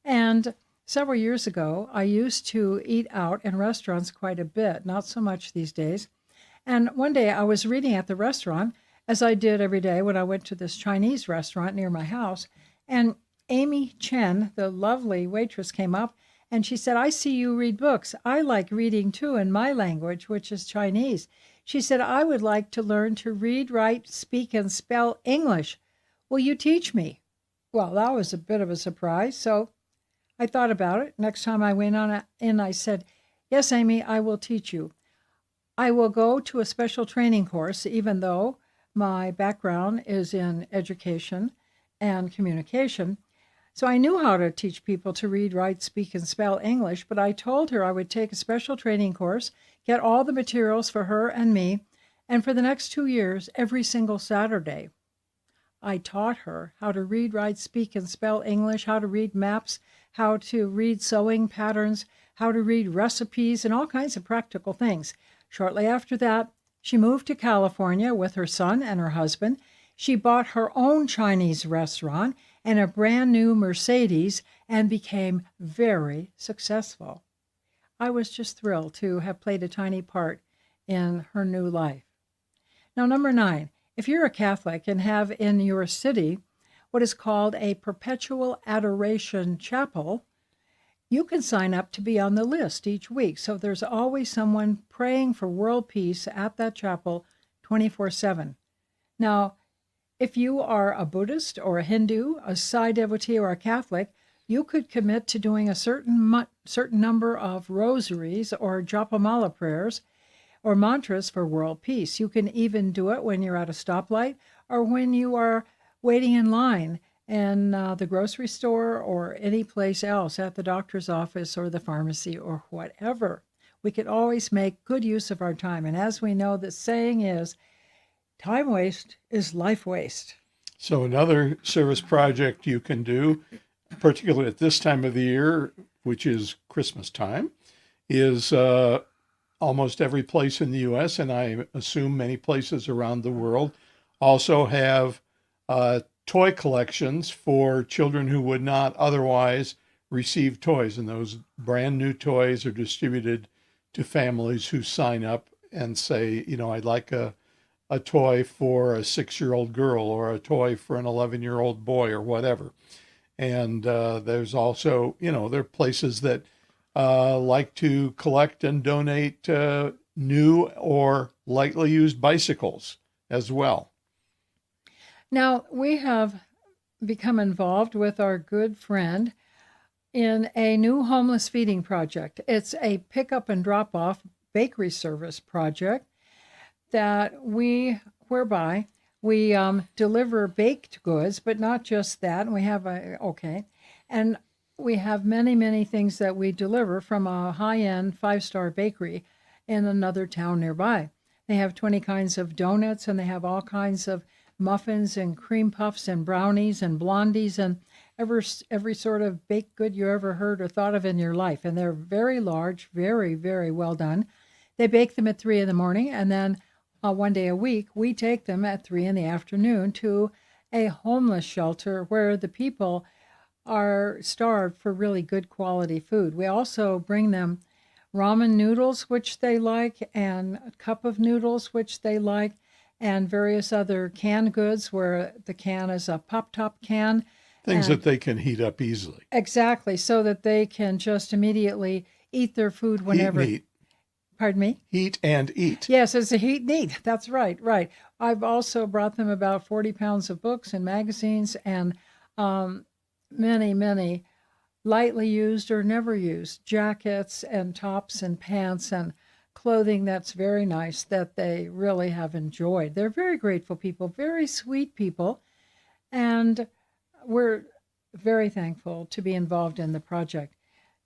Speaker 2: and several years ago, I used to eat out in restaurants quite a bit, not so much these days. And one day I was reading at the restaurant, as I did every day when I went to this Chinese restaurant near my house, and Amy Chen, the lovely waitress, came up and she said, "I see you read books. I like reading too in my language, which is Chinese." She said, "I would like to learn to read, write, speak, and spell English. Will you teach me?" Well, that was a bit of a surprise, so I thought about it. Next time I went in, I said, "Yes, Amy, I will teach you. I will go to a special training course, even though my background is in education and communication." So I knew how to teach people to read, write, speak, and spell English, but I told her I would take a special training course, get all the materials for her and me, and for the next 2 years, every single Saturday, I taught her how to read, write, speak, and spell English, how to read maps, how to read sewing patterns, how to read recipes, and all kinds of practical things. Shortly after that, she moved to California with her son and her husband. She bought her own Chinese restaurant and a brand new Mercedes and became very successful. I was just thrilled to have played a tiny part in her new life. Now, number 9, if you're a Catholic and have in your city what is called a perpetual adoration chapel, you can sign up to be on the list each week. So there's always someone praying for world peace at that chapel 24/7. Now, if you are a Buddhist or a Hindu, a Sai devotee, or a Catholic, you could commit to doing a certain number of rosaries or japamala prayers or mantras for world peace. You can even do it when you're at a stoplight or when you are waiting in line in the grocery store or any place else, at the doctor's office or the pharmacy or whatever. We could always make good use of our time. And as we know, the saying is, time waste is life waste.
Speaker 1: So another service project you can do, particularly at this time of the year, which is Christmas time, is almost every place in the U.S., and I assume many places around the world, also have toy collections for children who would not otherwise receive toys. And those brand new toys are distributed to families who sign up and say, I'd like a toy for a 6-year-old girl or a toy for an 11-year-old boy or whatever. And there's also, there are places that like to collect and donate new or lightly used bicycles as well.
Speaker 2: Now, we have become involved with our good friend in a new homeless feeding project. It's a pick-up and drop-off bakery service project whereby we deliver baked goods, but not just that. We have and we have many, many things that we deliver from a high-end 5-star bakery in another town nearby. They have 20 kinds of donuts, and they have all kinds of muffins and cream puffs and brownies and blondies and every sort of baked good you ever heard or thought of in your life. And they're very large, very, very well done. They bake them at 3 a.m, and then one day a week, we take them at 3 p.m. to a homeless shelter where the people are starved for really good quality food. We also bring them ramen noodles, which they like, and a cup of noodles, which they like, and various other canned goods where the can is a pop-top can.
Speaker 1: Things that they can heat up easily.
Speaker 2: Exactly, so that they can just immediately eat their food whenever.
Speaker 1: Heat and eat.
Speaker 2: Pardon me?
Speaker 1: Heat and eat.
Speaker 2: Yes, it's a heat and eat. That's right, right. I've also brought them about 40 pounds of books and magazines and many, many lightly used or never used jackets and tops and pants and clothing that's very nice that they really have enjoyed. They're very grateful people, very sweet people, and we're very thankful to be involved in the project.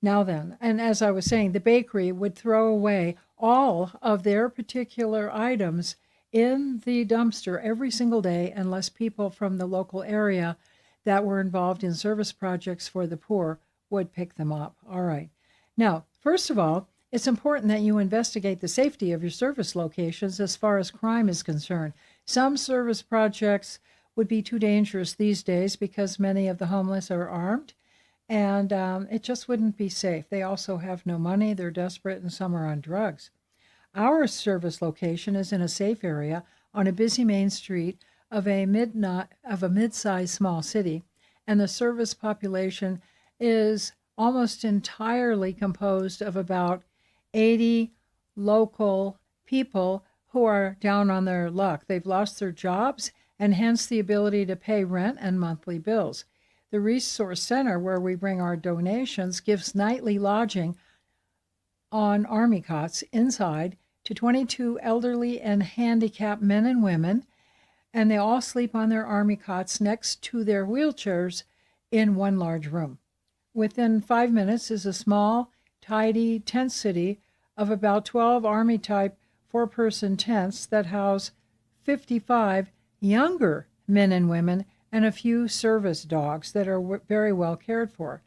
Speaker 2: Now then, and as I was saying, the bakery would throw away all of their particular items in the dumpster every single day unless people from the local area that were involved in service projects for the poor would pick them up. All right. Now, first of all, It's important that you investigate the safety of your service locations as far as crime is concerned. Some service projects would be too dangerous these days because many of the homeless are armed, and it just wouldn't be safe. They also have no money, they're desperate, and some are on drugs. Our service location is in a safe area on a busy main street of a mid-sized small city, and the service population is almost entirely composed of about 80 local people who are down on their luck. They've lost their jobs and hence the ability to pay rent and monthly bills. The Resource Center, where we bring our donations, gives nightly lodging on army cots inside to 22 elderly and handicapped men and women, and they all sleep on their army cots next to their wheelchairs in one large room. Within 5 minutes is a small, tidy tent city of about 12 Army-type four-person tents that house 55 younger men and women and a few service dogs that are very well cared for.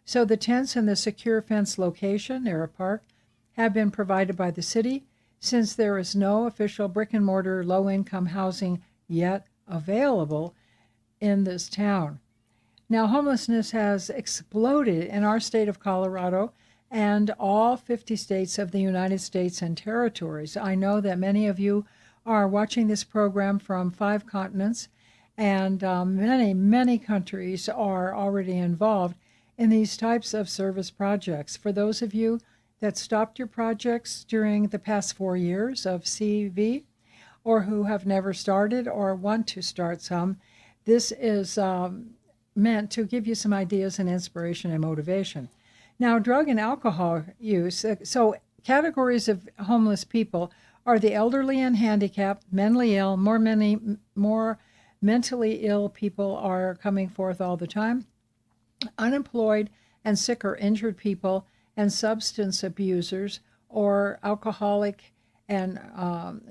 Speaker 2: So the tents in the secure fence location near a park have been provided by the city since there is no official brick-and-mortar low-income housing yet available in this town. Now, homelessness has exploded in our state of Colorado and all 50 states of the United States and territories. I know that many of you are watching this program from 5 continents, and many countries are already involved in these types of service projects. For those of you that stopped your projects during the past 4 years of CV, or who have never started or want to start some, this is meant to give you some ideas and inspiration and motivation. Now, drug and alcohol use, so categories of homeless people are the elderly and handicapped, mentally ill, more mentally ill people are coming forth all the time, unemployed and sick or injured people, and substance abusers or alcoholic and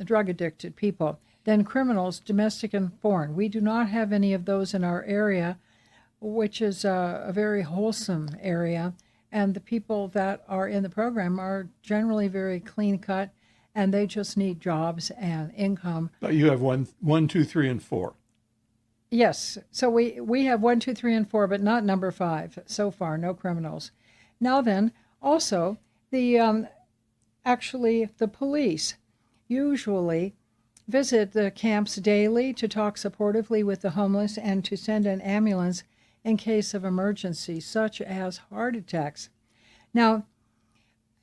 Speaker 2: drug addicted people. Then criminals, domestic and foreign. We do not have any of those in our area, which is a very wholesome area. And the people that are in the program are generally very clean cut, and they just need jobs and income.
Speaker 1: But you have one, 2, 3, and 4.
Speaker 2: Yes. So we have 1, 2, 3, and 4, but not number 5 so far. No criminals. Now then, also the police usually visit the camps daily to talk supportively with the homeless and to send an ambulance in case of emergency, such as heart attacks. Now,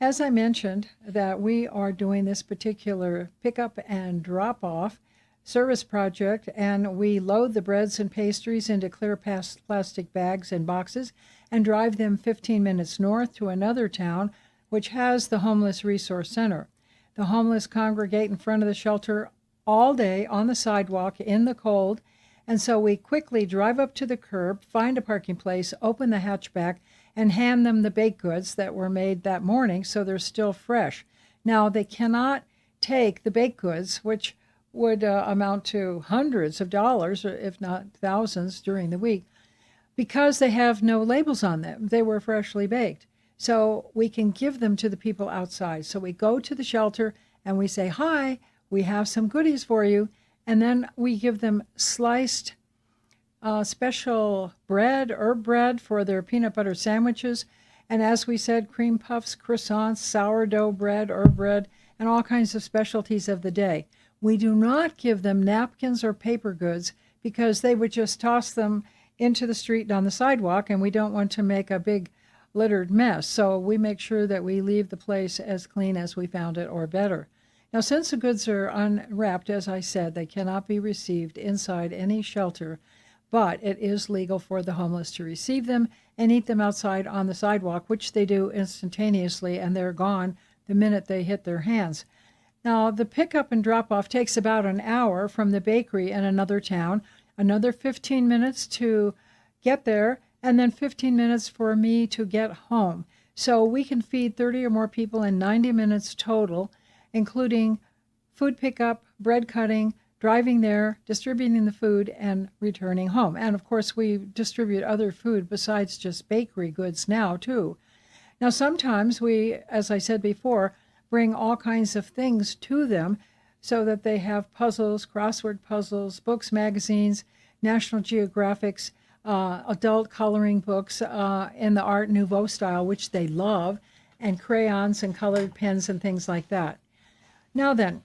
Speaker 2: as I mentioned, that we are doing this particular pickup and drop-off service project, and we load the breads and pastries into clear plastic bags and boxes and drive them 15 minutes north to another town which has the Homeless Resource Center. The homeless congregate in front of the shelter all day on the sidewalk in the cold, and so we quickly drive up to the curb, find a parking place, open the hatchback, and hand them the baked goods that were made that morning so they're still fresh. Now, they cannot take the baked goods, which would amount to hundreds of dollars, or if not thousands, during the week, because they have no labels on them. They were freshly baked. So we can give them to the people outside. So we go to the shelter and we say, "Hi, we have some goodies for you." And then we give them sliced special bread, herb bread for their peanut butter sandwiches. And as we said, cream puffs, croissants, sourdough bread, herb bread, and all kinds of specialties of the day. We do not give them napkins or paper goods because they would just toss them into the street on the sidewalk, and we don't want to make a big littered mess. So we make sure that we leave the place as clean as we found it or better. Now, since the goods are unwrapped, as I said, they cannot be received inside any shelter, but it is legal for the homeless to receive them and eat them outside on the sidewalk, which they do instantaneously, and they're gone the minute they hit their hands. Now, the pickup and drop-off takes about an hour from the bakery in another town, another 15 minutes to get there, and then 15 minutes for me to get home. So we can feed 30 or more people in 90 minutes total, including food pickup, bread cutting, driving there, distributing the food, and returning home. And of course, we distribute other food besides just bakery goods now, too. Now, sometimes we, as I said before, bring all kinds of things to them so that they have puzzles, crossword puzzles, books, magazines, National Geographic's adult coloring books in the Art Nouveau style, which they love, and crayons and colored pens and things like that. Now then,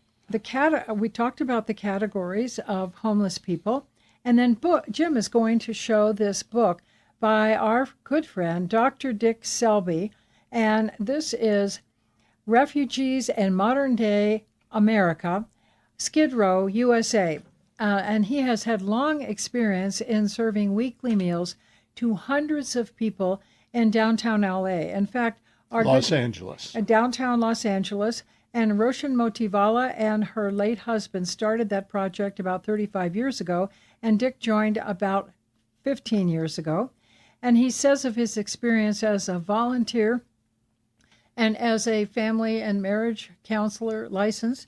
Speaker 2: we talked about the categories of homeless people, and then Jim is going to show this book by our good friend, Dr. Dick Selby, and this is Refugees in Modern Day America, Skid Row, USA. And he has had long experience in serving weekly meals to hundreds of people in downtown LA. In fact, downtown Los Angeles, and Roshan Motivala and her late husband started that project about 35 years ago, and Dick joined about 15 years ago. And he says of his experience as a volunteer and as a family and marriage counselor licensed,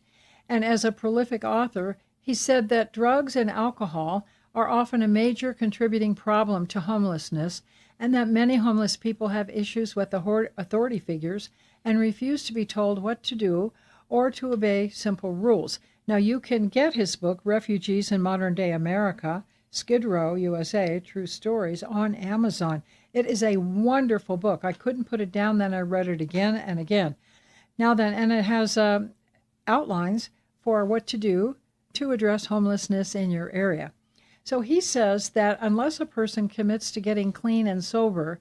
Speaker 2: and as a prolific author, he said that drugs and alcohol are often a major contributing problem to homelessness, and that many homeless people have issues with authority figures and refuse to be told what to do or to obey simple rules. Now, you can get his book, Refugees in Modern Day America, Skid Row, USA, True Stories, on Amazon. It is a wonderful book. I couldn't put it down, then I read it again and again. Now then, and it has outlines for what to do to address homelessness in your area. So he says that unless a person commits to getting clean and sober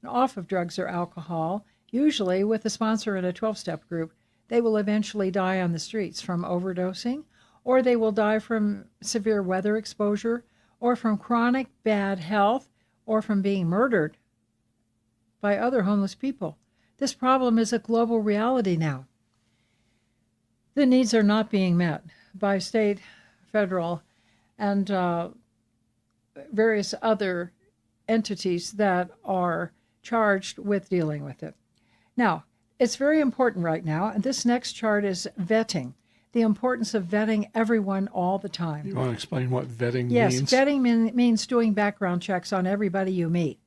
Speaker 2: and off of drugs or alcohol, usually with a sponsor in a 12-step group, they will eventually die on the streets from overdosing, or they will die from severe weather exposure, or from chronic bad health, or from being murdered by other homeless people. This problem is a global reality now. The needs are not being met by state, federal, and various other entities that are charged with dealing with it. Now, it's very important right now, and this next chart is vetting, the importance of vetting everyone all the time.
Speaker 1: You want to explain what vetting means?
Speaker 2: Yes, vetting means doing background checks on everybody you meet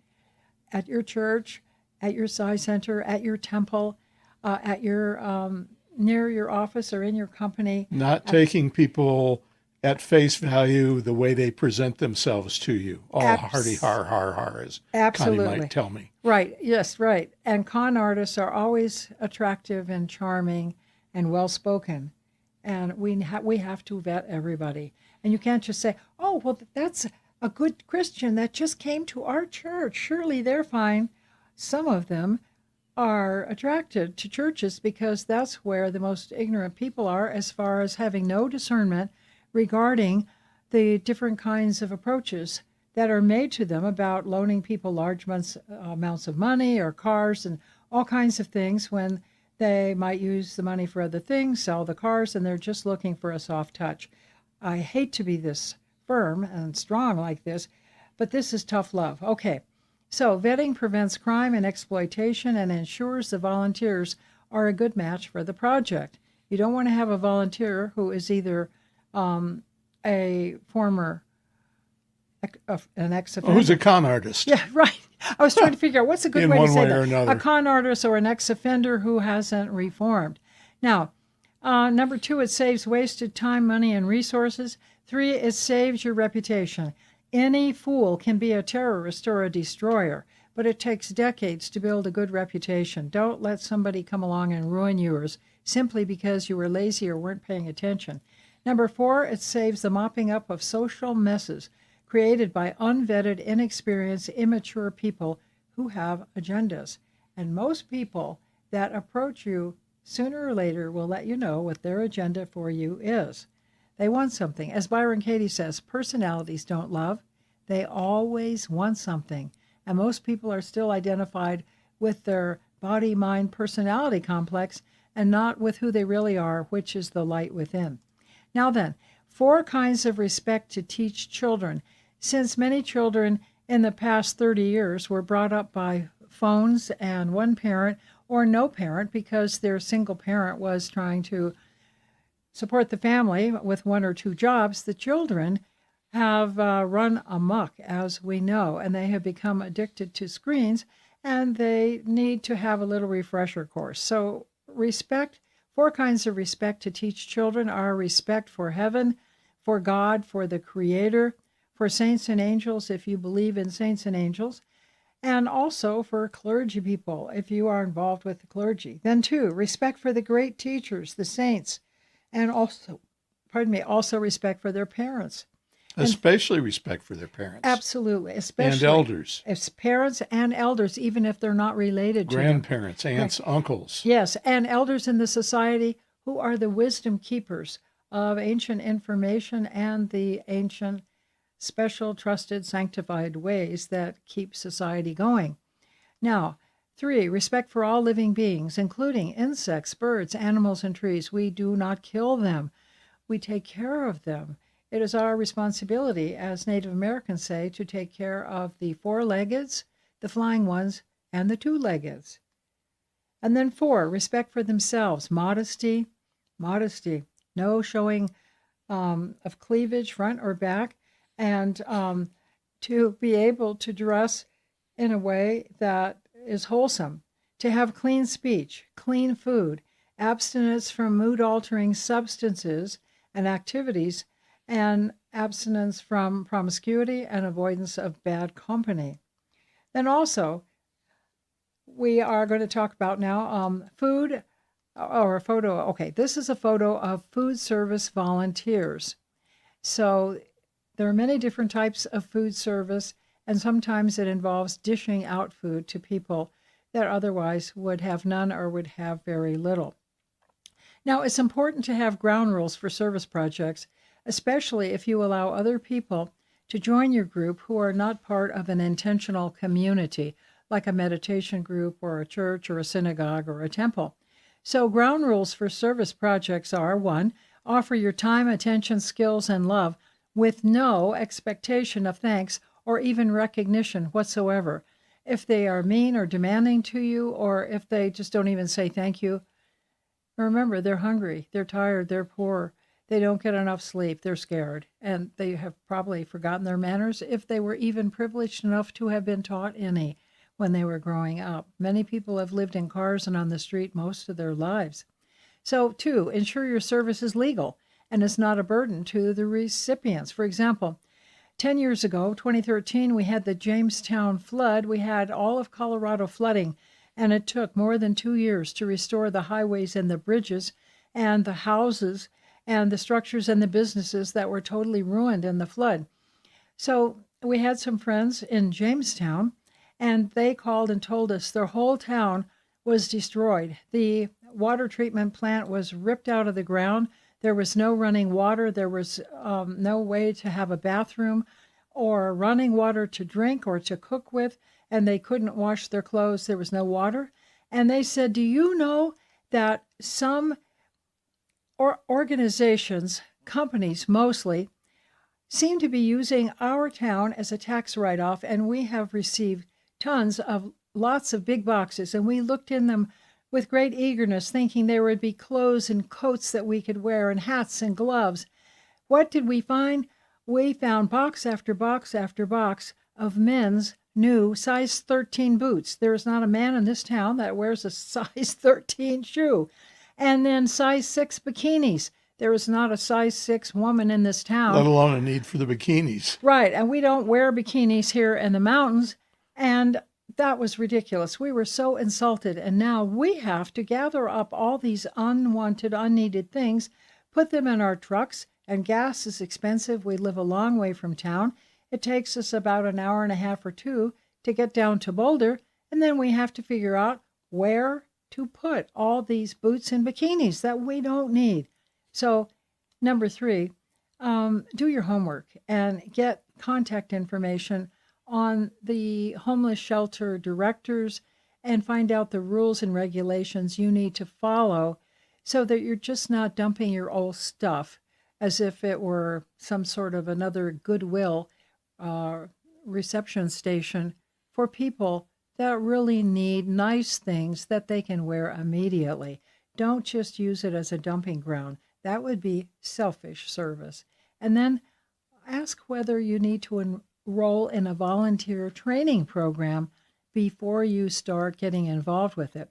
Speaker 2: at your church, at your Psi Center, at your temple, at your near your office or in your company.
Speaker 1: Not taking people at face value the way they present themselves to you. All hardy har, as
Speaker 2: Absolutely.
Speaker 1: Connie might tell me.
Speaker 2: Right, yes, right. And con artists are always attractive and charming and well-spoken. And we have to vet everybody. And you can't just say, oh, well, that's a good Christian that just came to our church. Surely they're fine. Some of them are attracted to churches because that's where the most ignorant people are, as far as having no discernment regarding the different kinds of approaches that are made to them about loaning people large amounts of money or cars and all kinds of things when they might use the money for other things, sell the cars, and they're just looking for a soft touch. I hate to be this firm and strong like this, but this is tough love. Okay, so vetting prevents crime and exploitation and ensures the volunteers are a good match for the project. You don't want to have a volunteer who is either a former an ex-offender.
Speaker 1: Who's a con artist?
Speaker 2: Yeah, right. I was trying to figure out what's a good way to say that.
Speaker 1: Another.
Speaker 2: A con artist or an ex-offender who hasn't reformed. Now, number 2, it saves wasted time, money, and resources. 3, it saves your reputation. Any fool can be a terrorist or a destroyer, but it takes decades to build a good reputation. Don't let somebody come along and ruin yours simply because you were lazy or weren't paying attention. Number 4, it saves the mopping up of social messes created by unvetted, inexperienced, immature people who have agendas. And most people that approach you sooner or later will let you know what their agenda for you is. They want something. As Byron Katie says, personalities don't love. They always want something. And most people are still identified with their body-mind personality complex and not with who they really are, which is the light within. Now then, 4 kinds of respect to teach children. Since many children in the past 30 years were brought up by phones and one parent or no parent because their single parent was trying to support the family with 1 or 2 jobs, the children have run amok, as we know, and they have become addicted to screens and they need to have a little refresher course. So, respect, 4 kinds of respect to teach children are respect for heaven, for God, for the Creator, for saints and angels, if you believe in saints and angels, and also for clergy people, if you are involved with the clergy. Then, 2, respect for the great teachers, the saints, and also respect for their parents.
Speaker 1: Especially respect for their parents.
Speaker 2: Absolutely, especially
Speaker 1: and elders,
Speaker 2: as parents and elders, even if they're not related to them.
Speaker 1: grandparents, aunts, uncles.
Speaker 2: Yes, and elders in the society who are the wisdom keepers of ancient information and the ancient, special, trusted, sanctified ways that keep society going. Now, 3, respect for all living beings, including insects, birds, animals, and trees. We do not kill them. We take care of them. It is our responsibility, as Native Americans say, to take care of the 4-leggeds, the flying ones, and the 2-leggeds. And then 4, respect for themselves, modesty, no showing of cleavage, front or back, and to be able to dress in a way that is wholesome, to have clean speech, clean food, abstinence from mood-altering substances and activities, and abstinence from promiscuity and avoidance of bad company. Then also, we are going to talk about now food or a photo. Okay, this is a photo of food service volunteers. So there are many different types of food service, and sometimes it involves dishing out food to people that otherwise would have none or would have very little. Now, it's important to have ground rules for service projects, especially if you allow other people to join your group who are not part of an intentional community, like a meditation group or a church or a synagogue or a temple. So ground rules for service projects are: 1, offer your time, attention, skills, and love with no expectation of thanks or even recognition whatsoever. If they are mean or demanding to you, or if they just don't even say thank you, remember, they're hungry, they're tired, they're poor, they don't get enough sleep, they're scared, and they have probably forgotten their manners if they were even privileged enough to have been taught any when they were growing up. Many people have lived in cars and on the street most of their lives. So, 2, ensure your service is legal and is not a burden to the recipients. For example, 10 years ago, 2013, we had the Jamestown flood. We had all of Colorado flooding, and it took more than 2 years to restore the highways and the bridges and the houses and the structures and the businesses that were totally ruined in the flood. So we had some friends in Jamestown, and they called and told us their whole town was destroyed. The water treatment plant was ripped out of the ground. There was no running water. There was no way to have a bathroom or running water to drink or to cook with, and they couldn't wash their clothes. There was no water. And they said, do you know that some organizations, companies mostly, seem to be using our town as a tax write-off, and we have received tons of lots of big boxes, and we looked in them with great eagerness, thinking there would be clothes and coats that we could wear and hats and gloves. What did we find? We found box after box after box of men's new size 13 boots. There is not a man in this town that wears a size 13 shoe. And then size 6 bikinis. There is not a size 6 woman in this town.
Speaker 1: Let alone a need for the bikinis.
Speaker 2: Right, and we don't wear bikinis here in the mountains, and that was ridiculous. We were so insulted, and now we have to gather up all these unwanted, unneeded things, put them in our trucks, and gas is expensive. We live a long way from town. It takes us about an hour and a half or 2 to get down to Boulder, and then we have to figure out where to put all these boots and bikinis that we don't need. So, number 3, do your homework and get contact information on the homeless shelter directors and find out the rules and regulations you need to follow so that you're just not dumping your old stuff as if it were some sort of another Goodwill reception station for people that really need nice things that they can wear immediately. Don't just use it as a dumping ground. That would be selfish service. And then ask whether you need to enroll in a volunteer training program before you start getting involved with it.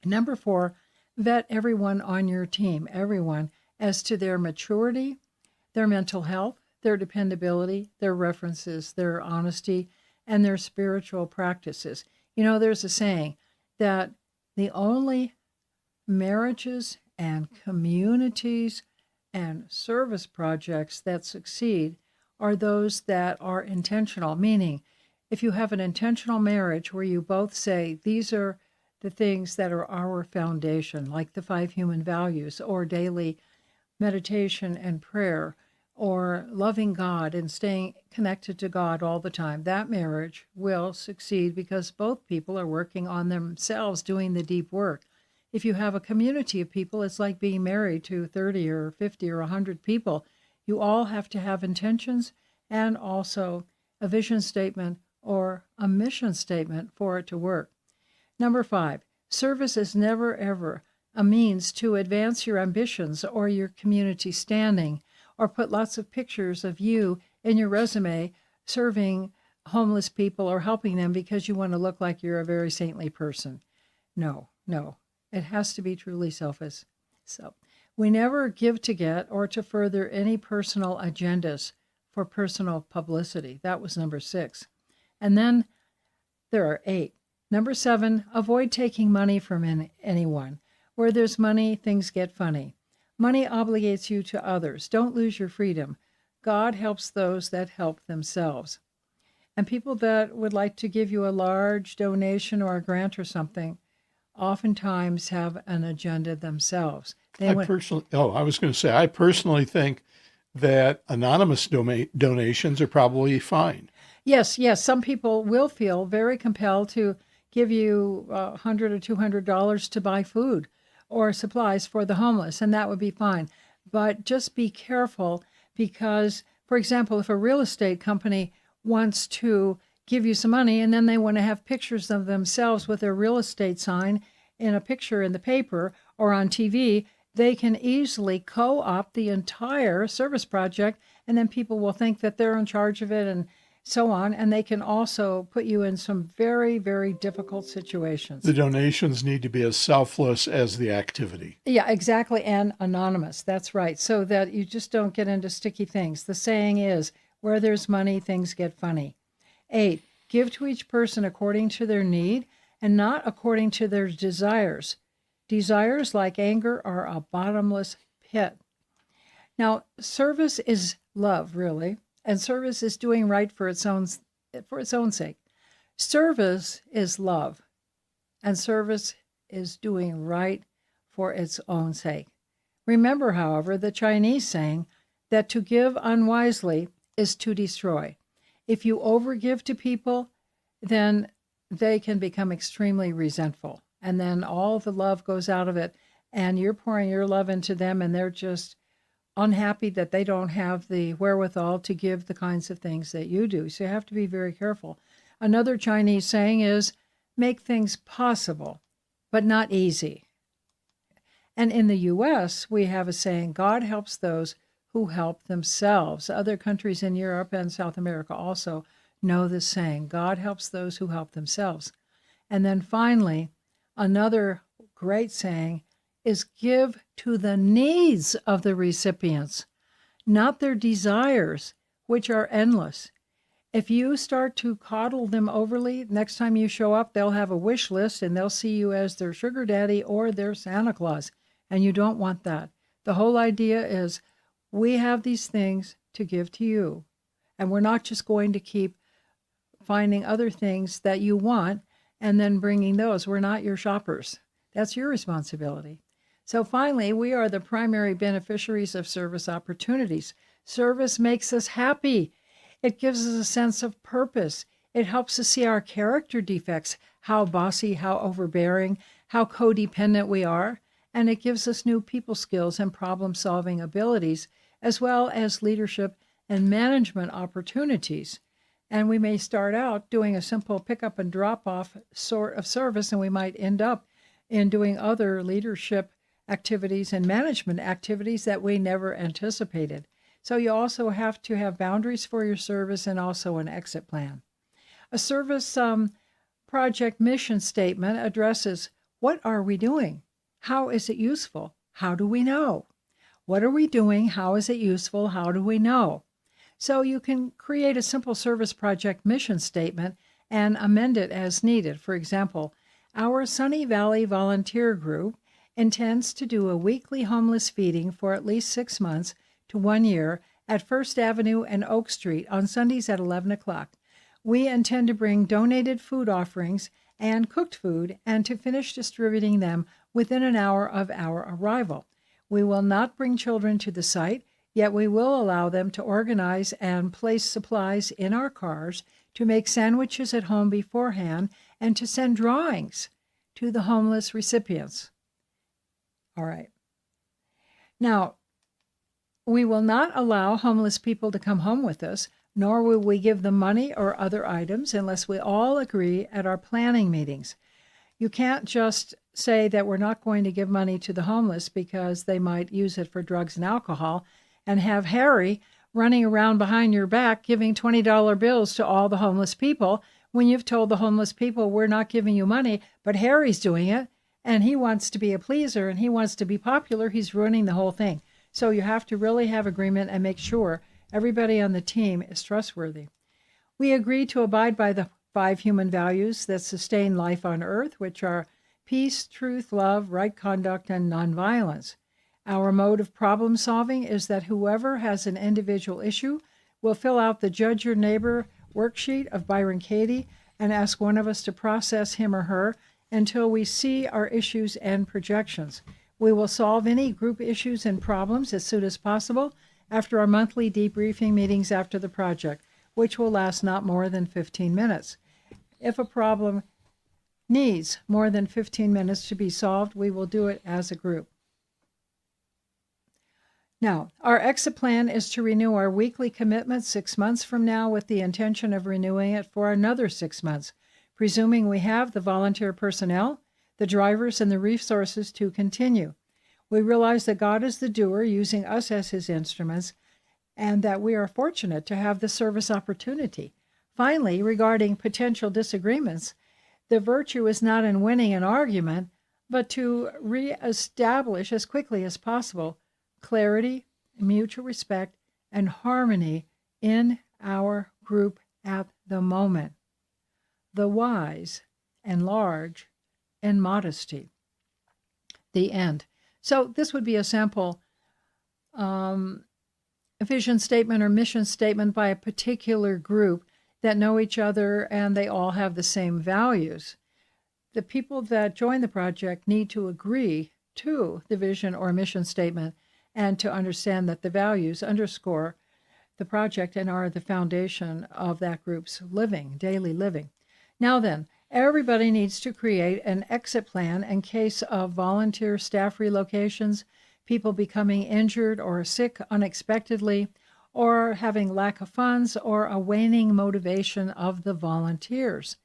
Speaker 2: Number 4, vet everyone on your team, everyone, as to their maturity, their mental health, their dependability, their references, their honesty, and their spiritual practices. You know, there's a saying that the only marriages and communities and service projects that succeed are those that are intentional, meaning if you have an intentional marriage where you both say, these are the things that are our foundation, like the 5 human values, or daily meditation and prayer, or loving God and staying connected to God all the time, that marriage will succeed because both people are working on themselves, doing the deep work. If you have a community of people, it's like being married to 30 or 50 or 100 people. You all have to have intentions and also a vision statement or a mission statement for it to work. Number 5, service is never ever a means to advance your ambitions or your community standing, or put lots of pictures of you in your resume serving homeless people or helping them because you want to look like you're a very saintly person. No. It has to be truly selfish. So we never give to get or to further any personal agendas for personal publicity. That was number 6. And then there are 8. Number 7, avoid taking money from anyone. Where there's money, things get funny. Money obligates you to others. Don't lose your freedom. God helps those that help themselves. And people that would like to give you a large donation or a grant or something oftentimes have an agenda themselves.
Speaker 1: I was going to say, I personally think that anonymous donations are probably fine.
Speaker 2: Yes. Some people will feel very compelled to give you $100 or $200 to buy food or supplies for the homeless, and that would be fine. But just be careful because, for example, if a real estate company wants to give you some money and then they want to have pictures of themselves with their real estate sign in a picture in the paper or on TV, they can easily co-opt the entire service project, and then people will think that they're in charge of it and so on, and they can also put you in some very, very difficult situations.
Speaker 1: The donations need to be as selfless as the activity.
Speaker 2: Yeah, exactly, and anonymous. That's right, so that you just don't get into sticky things. The saying is, where there's money, things get funny. 8, give to each person according to their need and not according to their desires. Desires like anger are a bottomless pit. Now, service is love, really. And service is doing right for its own sake. Service is love, and service is doing right for its own sake. Remember, however, the Chinese saying that to give unwisely is to destroy. If you overgive to people, then they can become extremely resentful, and then all the love goes out of it, and you're pouring your love into them, and they're just unhappy that they don't have the wherewithal to give the kinds of things that you do. So you have to be very careful. Another Chinese saying is, make things possible, but not easy. And in the U.S., we have a saying, God helps those who help themselves. Other countries in Europe and South America also know this saying, God helps those who help themselves. And then finally, another great saying is give to the needs of the recipients, not their desires, which are endless. If you start to coddle them overly, next time you show up, they'll have a wish list and they'll see you as their sugar daddy or their Santa Claus, and you don't want that. The whole idea is we have these things to give to you, and we're not just going to keep finding other things that you want and then bringing those. We're not your shoppers. That's your responsibility. So finally, we are the primary beneficiaries of service opportunities. Service makes us happy. It gives us a sense of purpose. It helps us see our character defects, how bossy, how overbearing, how codependent we are. And it gives us new people skills and problem-solving abilities, as well as leadership and management opportunities. And we may start out doing a simple pick-up and drop-off sort of service, and we might end up in doing other leadership activities and management activities that we never anticipated. So you also have to have boundaries for your service and also an exit plan. A service project mission statement addresses what are we doing? How is it useful? How do we know? What are we doing? How is it useful? How do we know? So you can create a simple service project mission statement and amend it as needed. For example, our Sunny Valley Volunteer Group intends to do a weekly homeless feeding for at least 6 months to 1 year at First Avenue and Oak Street on Sundays at 11 o'clock. We intend to bring donated food offerings and cooked food and to finish distributing them within an hour of our arrival. We will not bring children to the site, yet we will allow them to organize and place supplies in our cars, to make sandwiches at home beforehand, and to send drawings to the homeless recipients. All right. Now, we will not allow homeless people to come home with us, nor will we give them money or other items unless we all agree at our planning meetings. You can't just say that we're not going to give money to the homeless because they might use it for drugs and alcohol, and have Harry running around behind your back giving $20 bills to all the homeless people when you've told the homeless people we're not giving you money, but Harry's doing it, and he wants to be a pleaser and he wants to be popular. He's ruining the whole thing. So you have to really have agreement and make sure everybody on the team is trustworthy. We agree to abide by the 5 human values that sustain life on earth, which are peace, truth, love, right conduct, and nonviolence. Our mode of problem solving is that whoever has an individual issue will fill out the Judge Your Neighbor worksheet of Byron Katie and ask one of us to process him or her until we see our issues and projections. We will solve any group issues and problems as soon as possible after our monthly debriefing meetings after the project, which will last not more than 15 minutes. If a problem needs more than 15 minutes to be solved, we will do it as a group. Now, our exit plan is to renew our weekly commitment 6 months from now with the intention of renewing it for another 6 months, presuming we have the volunteer personnel, the drivers, and the resources to continue. We realize that God is the doer, using us as his instruments, and that we are fortunate to have the service opportunity. Finally, regarding potential disagreements, the virtue is not in winning an argument, but to reestablish as quickly as possible clarity, mutual respect, and harmony in our group at the moment. The wise and large and modesty. The end. So this would be a sample vision statement or mission statement by a particular group that know each other and they all have the same values. The people that join the project need to agree to the vision or mission statement and to understand that the values underscore the project and are the foundation of that group's living, daily living. Now then, everybody needs to create an exit plan in case of volunteer staff relocations, people becoming injured or sick unexpectedly, or having lack of funds or a waning motivation of the volunteers.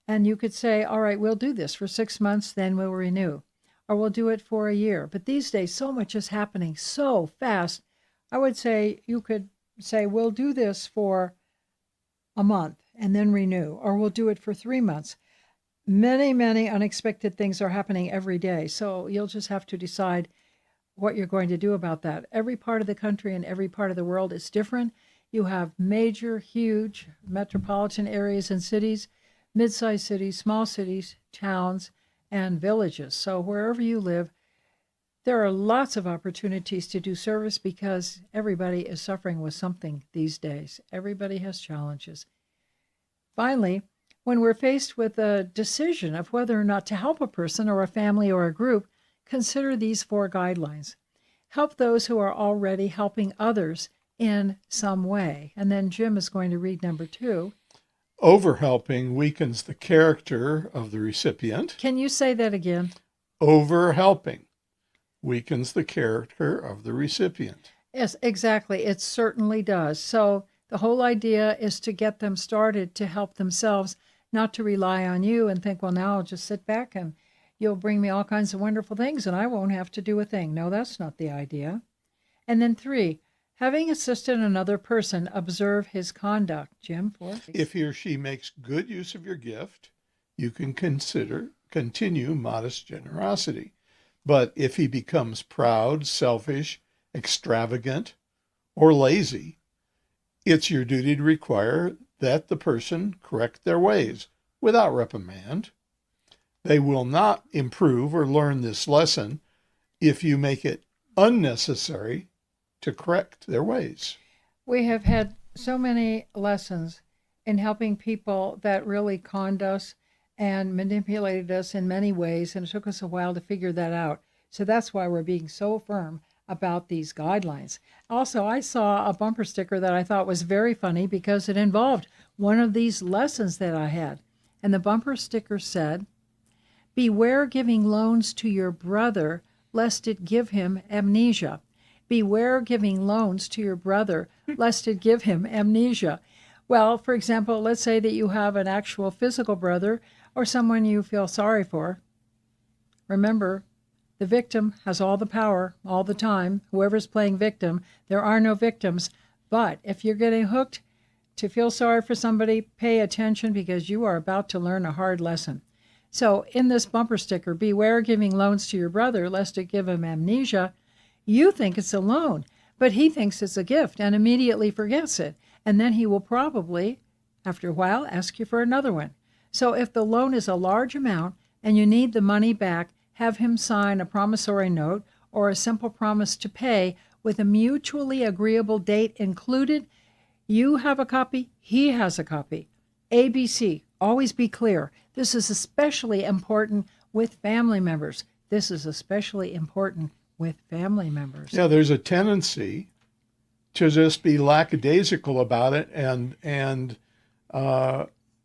Speaker 2: And you could say, all right, we'll do this for 6 months, then we'll renew, or we'll do it for a year. But these days, so much is happening so fast. I would say you could say, we'll do this for a month and then renew, or we'll do it for 3 months. Many, many unexpected things are happening every day. So you'll just have to decide what you're going to do about that. Every part of the country and every part of the world is different. You have major, huge metropolitan areas and cities, mid-sized cities, small cities, towns, and villages. So wherever you live, there are lots of opportunities to do service because everybody is suffering with something these days. Everybody has challenges. Finally, when we're faced with a decision of whether or not to help a person or a family or a group, consider these 4 guidelines. Help those who are already helping others in some way. And then Jim is going to read number 2.
Speaker 1: Overhelping weakens the character of the recipient.
Speaker 2: Can you say that again?
Speaker 1: Overhelping weakens the character of the recipient.
Speaker 2: Yes, exactly. It certainly does. So the whole idea is to get them started to help themselves, not to rely on you and think, well, now I'll just sit back and you'll bring me all kinds of wonderful things and I won't have to do a thing. No, that's not the idea. And then 3, having assisted another person, observe his conduct. Jim, 4.
Speaker 1: If he or she makes good use of your gift, you can continue modest generosity. But if he becomes proud, selfish, extravagant, or lazy, it's your duty to require that the person correct their ways without reprimand. They will not improve or learn this lesson if you make it unnecessary to correct their ways.
Speaker 2: We have had so many lessons in helping people that really conned us and manipulated us in many ways, and it took us a while to figure that out. So that's why we're being so firm about these guidelines. Also, I saw a bumper sticker that I thought was very funny because it involved one of these lessons that I had. And the bumper sticker said, "Beware giving loans to your brother, lest it give him amnesia." Beware giving loans to your brother, lest it give him amnesia. Well, for example, let's say that you have an actual physical brother or someone you feel sorry for. Remember, the victim has all the power all the time. Whoever's playing victim, there are no victims. But if you're getting hooked to feel sorry for somebody, pay attention because you are about to learn a hard lesson. So in this bumper sticker, beware giving loans to your brother, lest it give him amnesia. You think it's a loan, but he thinks it's a gift and immediately forgets it. And then he will probably, after a while, ask you for another one. So if the loan is a large amount and you need the money back, have him sign a promissory note or a simple promise to pay with a mutually agreeable date included. You have a copy, he has a copy. ABC, always be clear. This is especially important with family members. This is especially important with family members.
Speaker 1: Yeah, there's a tendency to just be lackadaisical about it and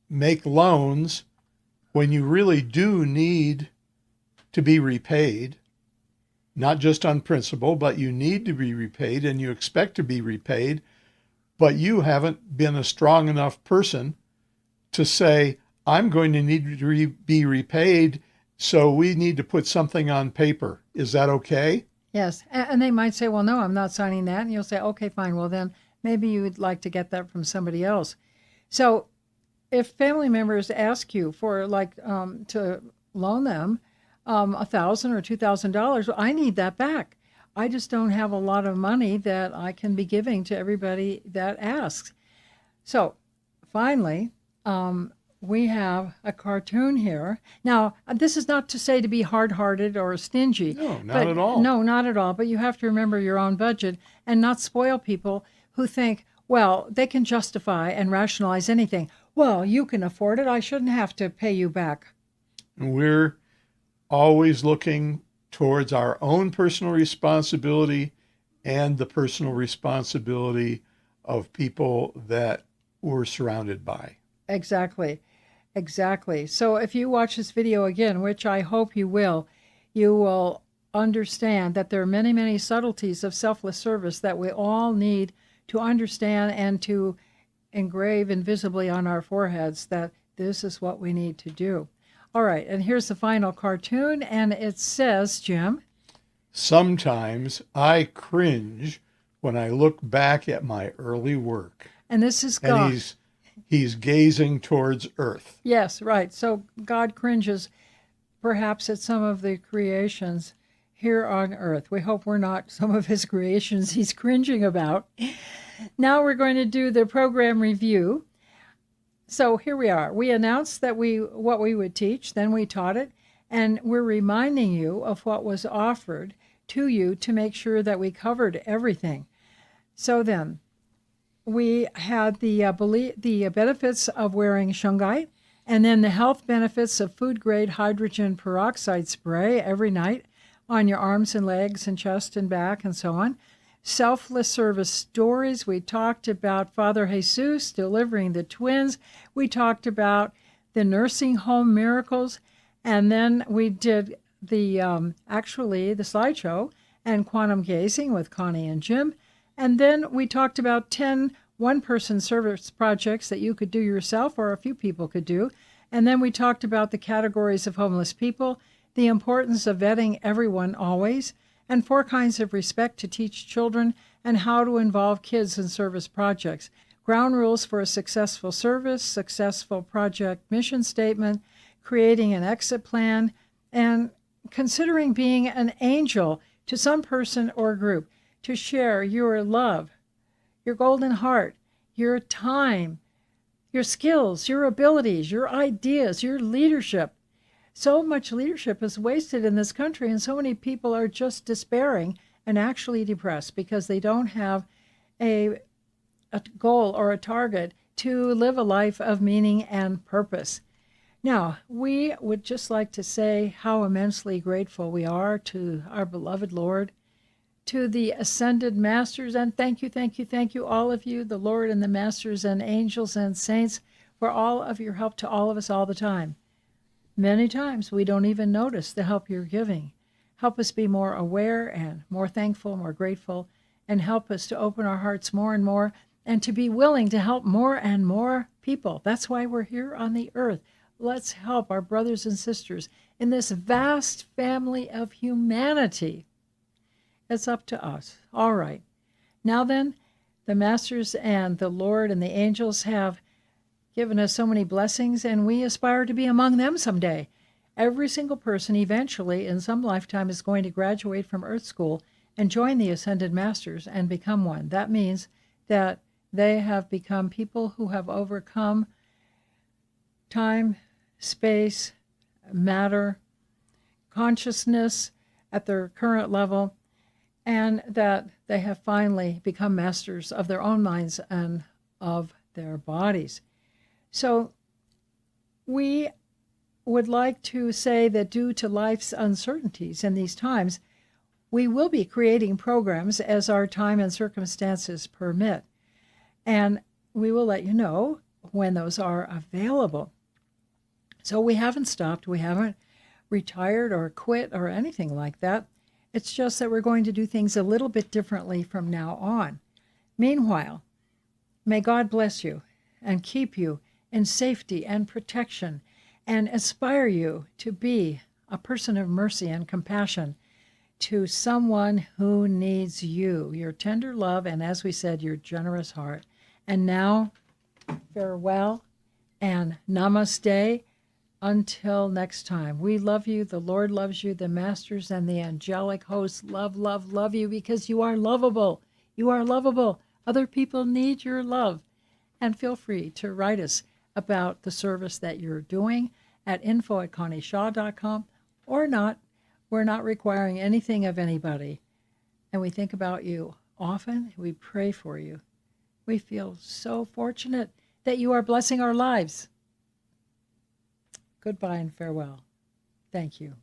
Speaker 1: make loans when you really do need to be repaid, not just on principle, but you need to be repaid and you expect to be repaid, but you haven't been a strong enough person to say, I'm going to need to be repaid, so we need to put something on paper. Is that okay?
Speaker 2: Yes, and they might say, well, no, I'm not signing that. And you'll say, okay, fine. Well, then maybe you would like to get that from somebody else. So if family members ask you for to loan them $1,000 or $2,000, I need that back. I just don't have a lot of money that I can be giving to everybody that asks. So finally, we have a cartoon here. Now, this is not to say to be hard-hearted or stingy.
Speaker 1: No, not at all.
Speaker 2: No, not at all. But you have to remember your own budget and not spoil people who think, well, they can justify and rationalize anything. Well, you can afford it. I shouldn't have to pay you back.
Speaker 1: And we're always looking towards our own personal responsibility and the personal responsibility of people that we're surrounded by.
Speaker 2: Exactly. So if you watch this video again, which I hope you will understand that there are many, many subtleties of selfless service that we all need to understand and to engrave invisibly on our foreheads that this is what we need to do. All right, and here's the final cartoon, and it says, Jim,
Speaker 1: sometimes I cringe when I look back at my early work.
Speaker 2: And this is God.
Speaker 1: And he's gazing towards earth.
Speaker 2: Yes, right. So God cringes perhaps at some of the creations here on earth. We hope we're not some of his creations he's cringing about. Now we're going to do the program review. So here we are. We announced that what we would teach, then we taught it, and we're reminding you of what was offered to you to make sure that we covered everything. So then, we had the benefits of wearing shungite, and then the health benefits of food-grade hydrogen peroxide spray every night on your arms and legs and chest and back and so on. Selfless service stories. We talked about Father Jesus delivering the twins. We talked about the nursing home miracles. And then we did the slideshow and quantum gazing with Connie and Jim. And then we talked about 10 one-person service projects that you could do yourself or a few people could do. And then we talked about the categories of homeless people, the importance of vetting everyone always, and 4 kinds of respect to teach children and how to involve kids in service projects. Ground rules for a successful service, successful project mission statement, creating an exit plan, and considering being an angel to some person or group to share your love, your golden heart, your time, your skills, your abilities, your ideas, your leadership. So much leadership is wasted in this country, and so many people are just despairing and actually depressed because they don't have a goal or a target to live a life of meaning and purpose. Now, we would just like to say how immensely grateful we are to our beloved Lord, to the ascended masters, and thank you, all of you, the Lord and the masters and angels and saints, for all of your help to all of us all the time. Many times we don't even notice the help you're giving. Help us be more aware and more thankful, more grateful, and help us to open our hearts more and more and to be willing to help more and more people. That's why we're here on the earth. Let's help our brothers and sisters in this vast family of humanity. It's up to us. All right. Now then, the masters and the Lord and the angels have given us so many blessings, and we aspire to be among them someday. Every single person eventually in some lifetime is going to graduate from Earth School and join the Ascended Masters and become one. That means that they have become people who have overcome time, space, matter, consciousness at their current level, and that they have finally become masters of their own minds and of their bodies. So we would like to say that due to life's uncertainties in these times, we will be creating programs as our time and circumstances permit. And we will let you know when those are available. So we haven't stopped, we haven't retired or quit or anything like that. It's just that we're going to do things a little bit differently from now on. Meanwhile, may God bless you and keep you in safety and protection and inspire you to be a person of mercy and compassion to someone who needs you, your tender love, and as we said, your generous heart. And now, farewell and namaste. Until next time, we love you. The Lord loves you. The masters and the angelic hosts love you because you are lovable. You are lovable. Other people need your love. And feel free to write us about the service that you're doing at info@connieshaw.com or not. We're not requiring anything of anybody. And we think about you often. We pray for you. We feel so fortunate that you are blessing our lives. Goodbye and farewell. Thank you.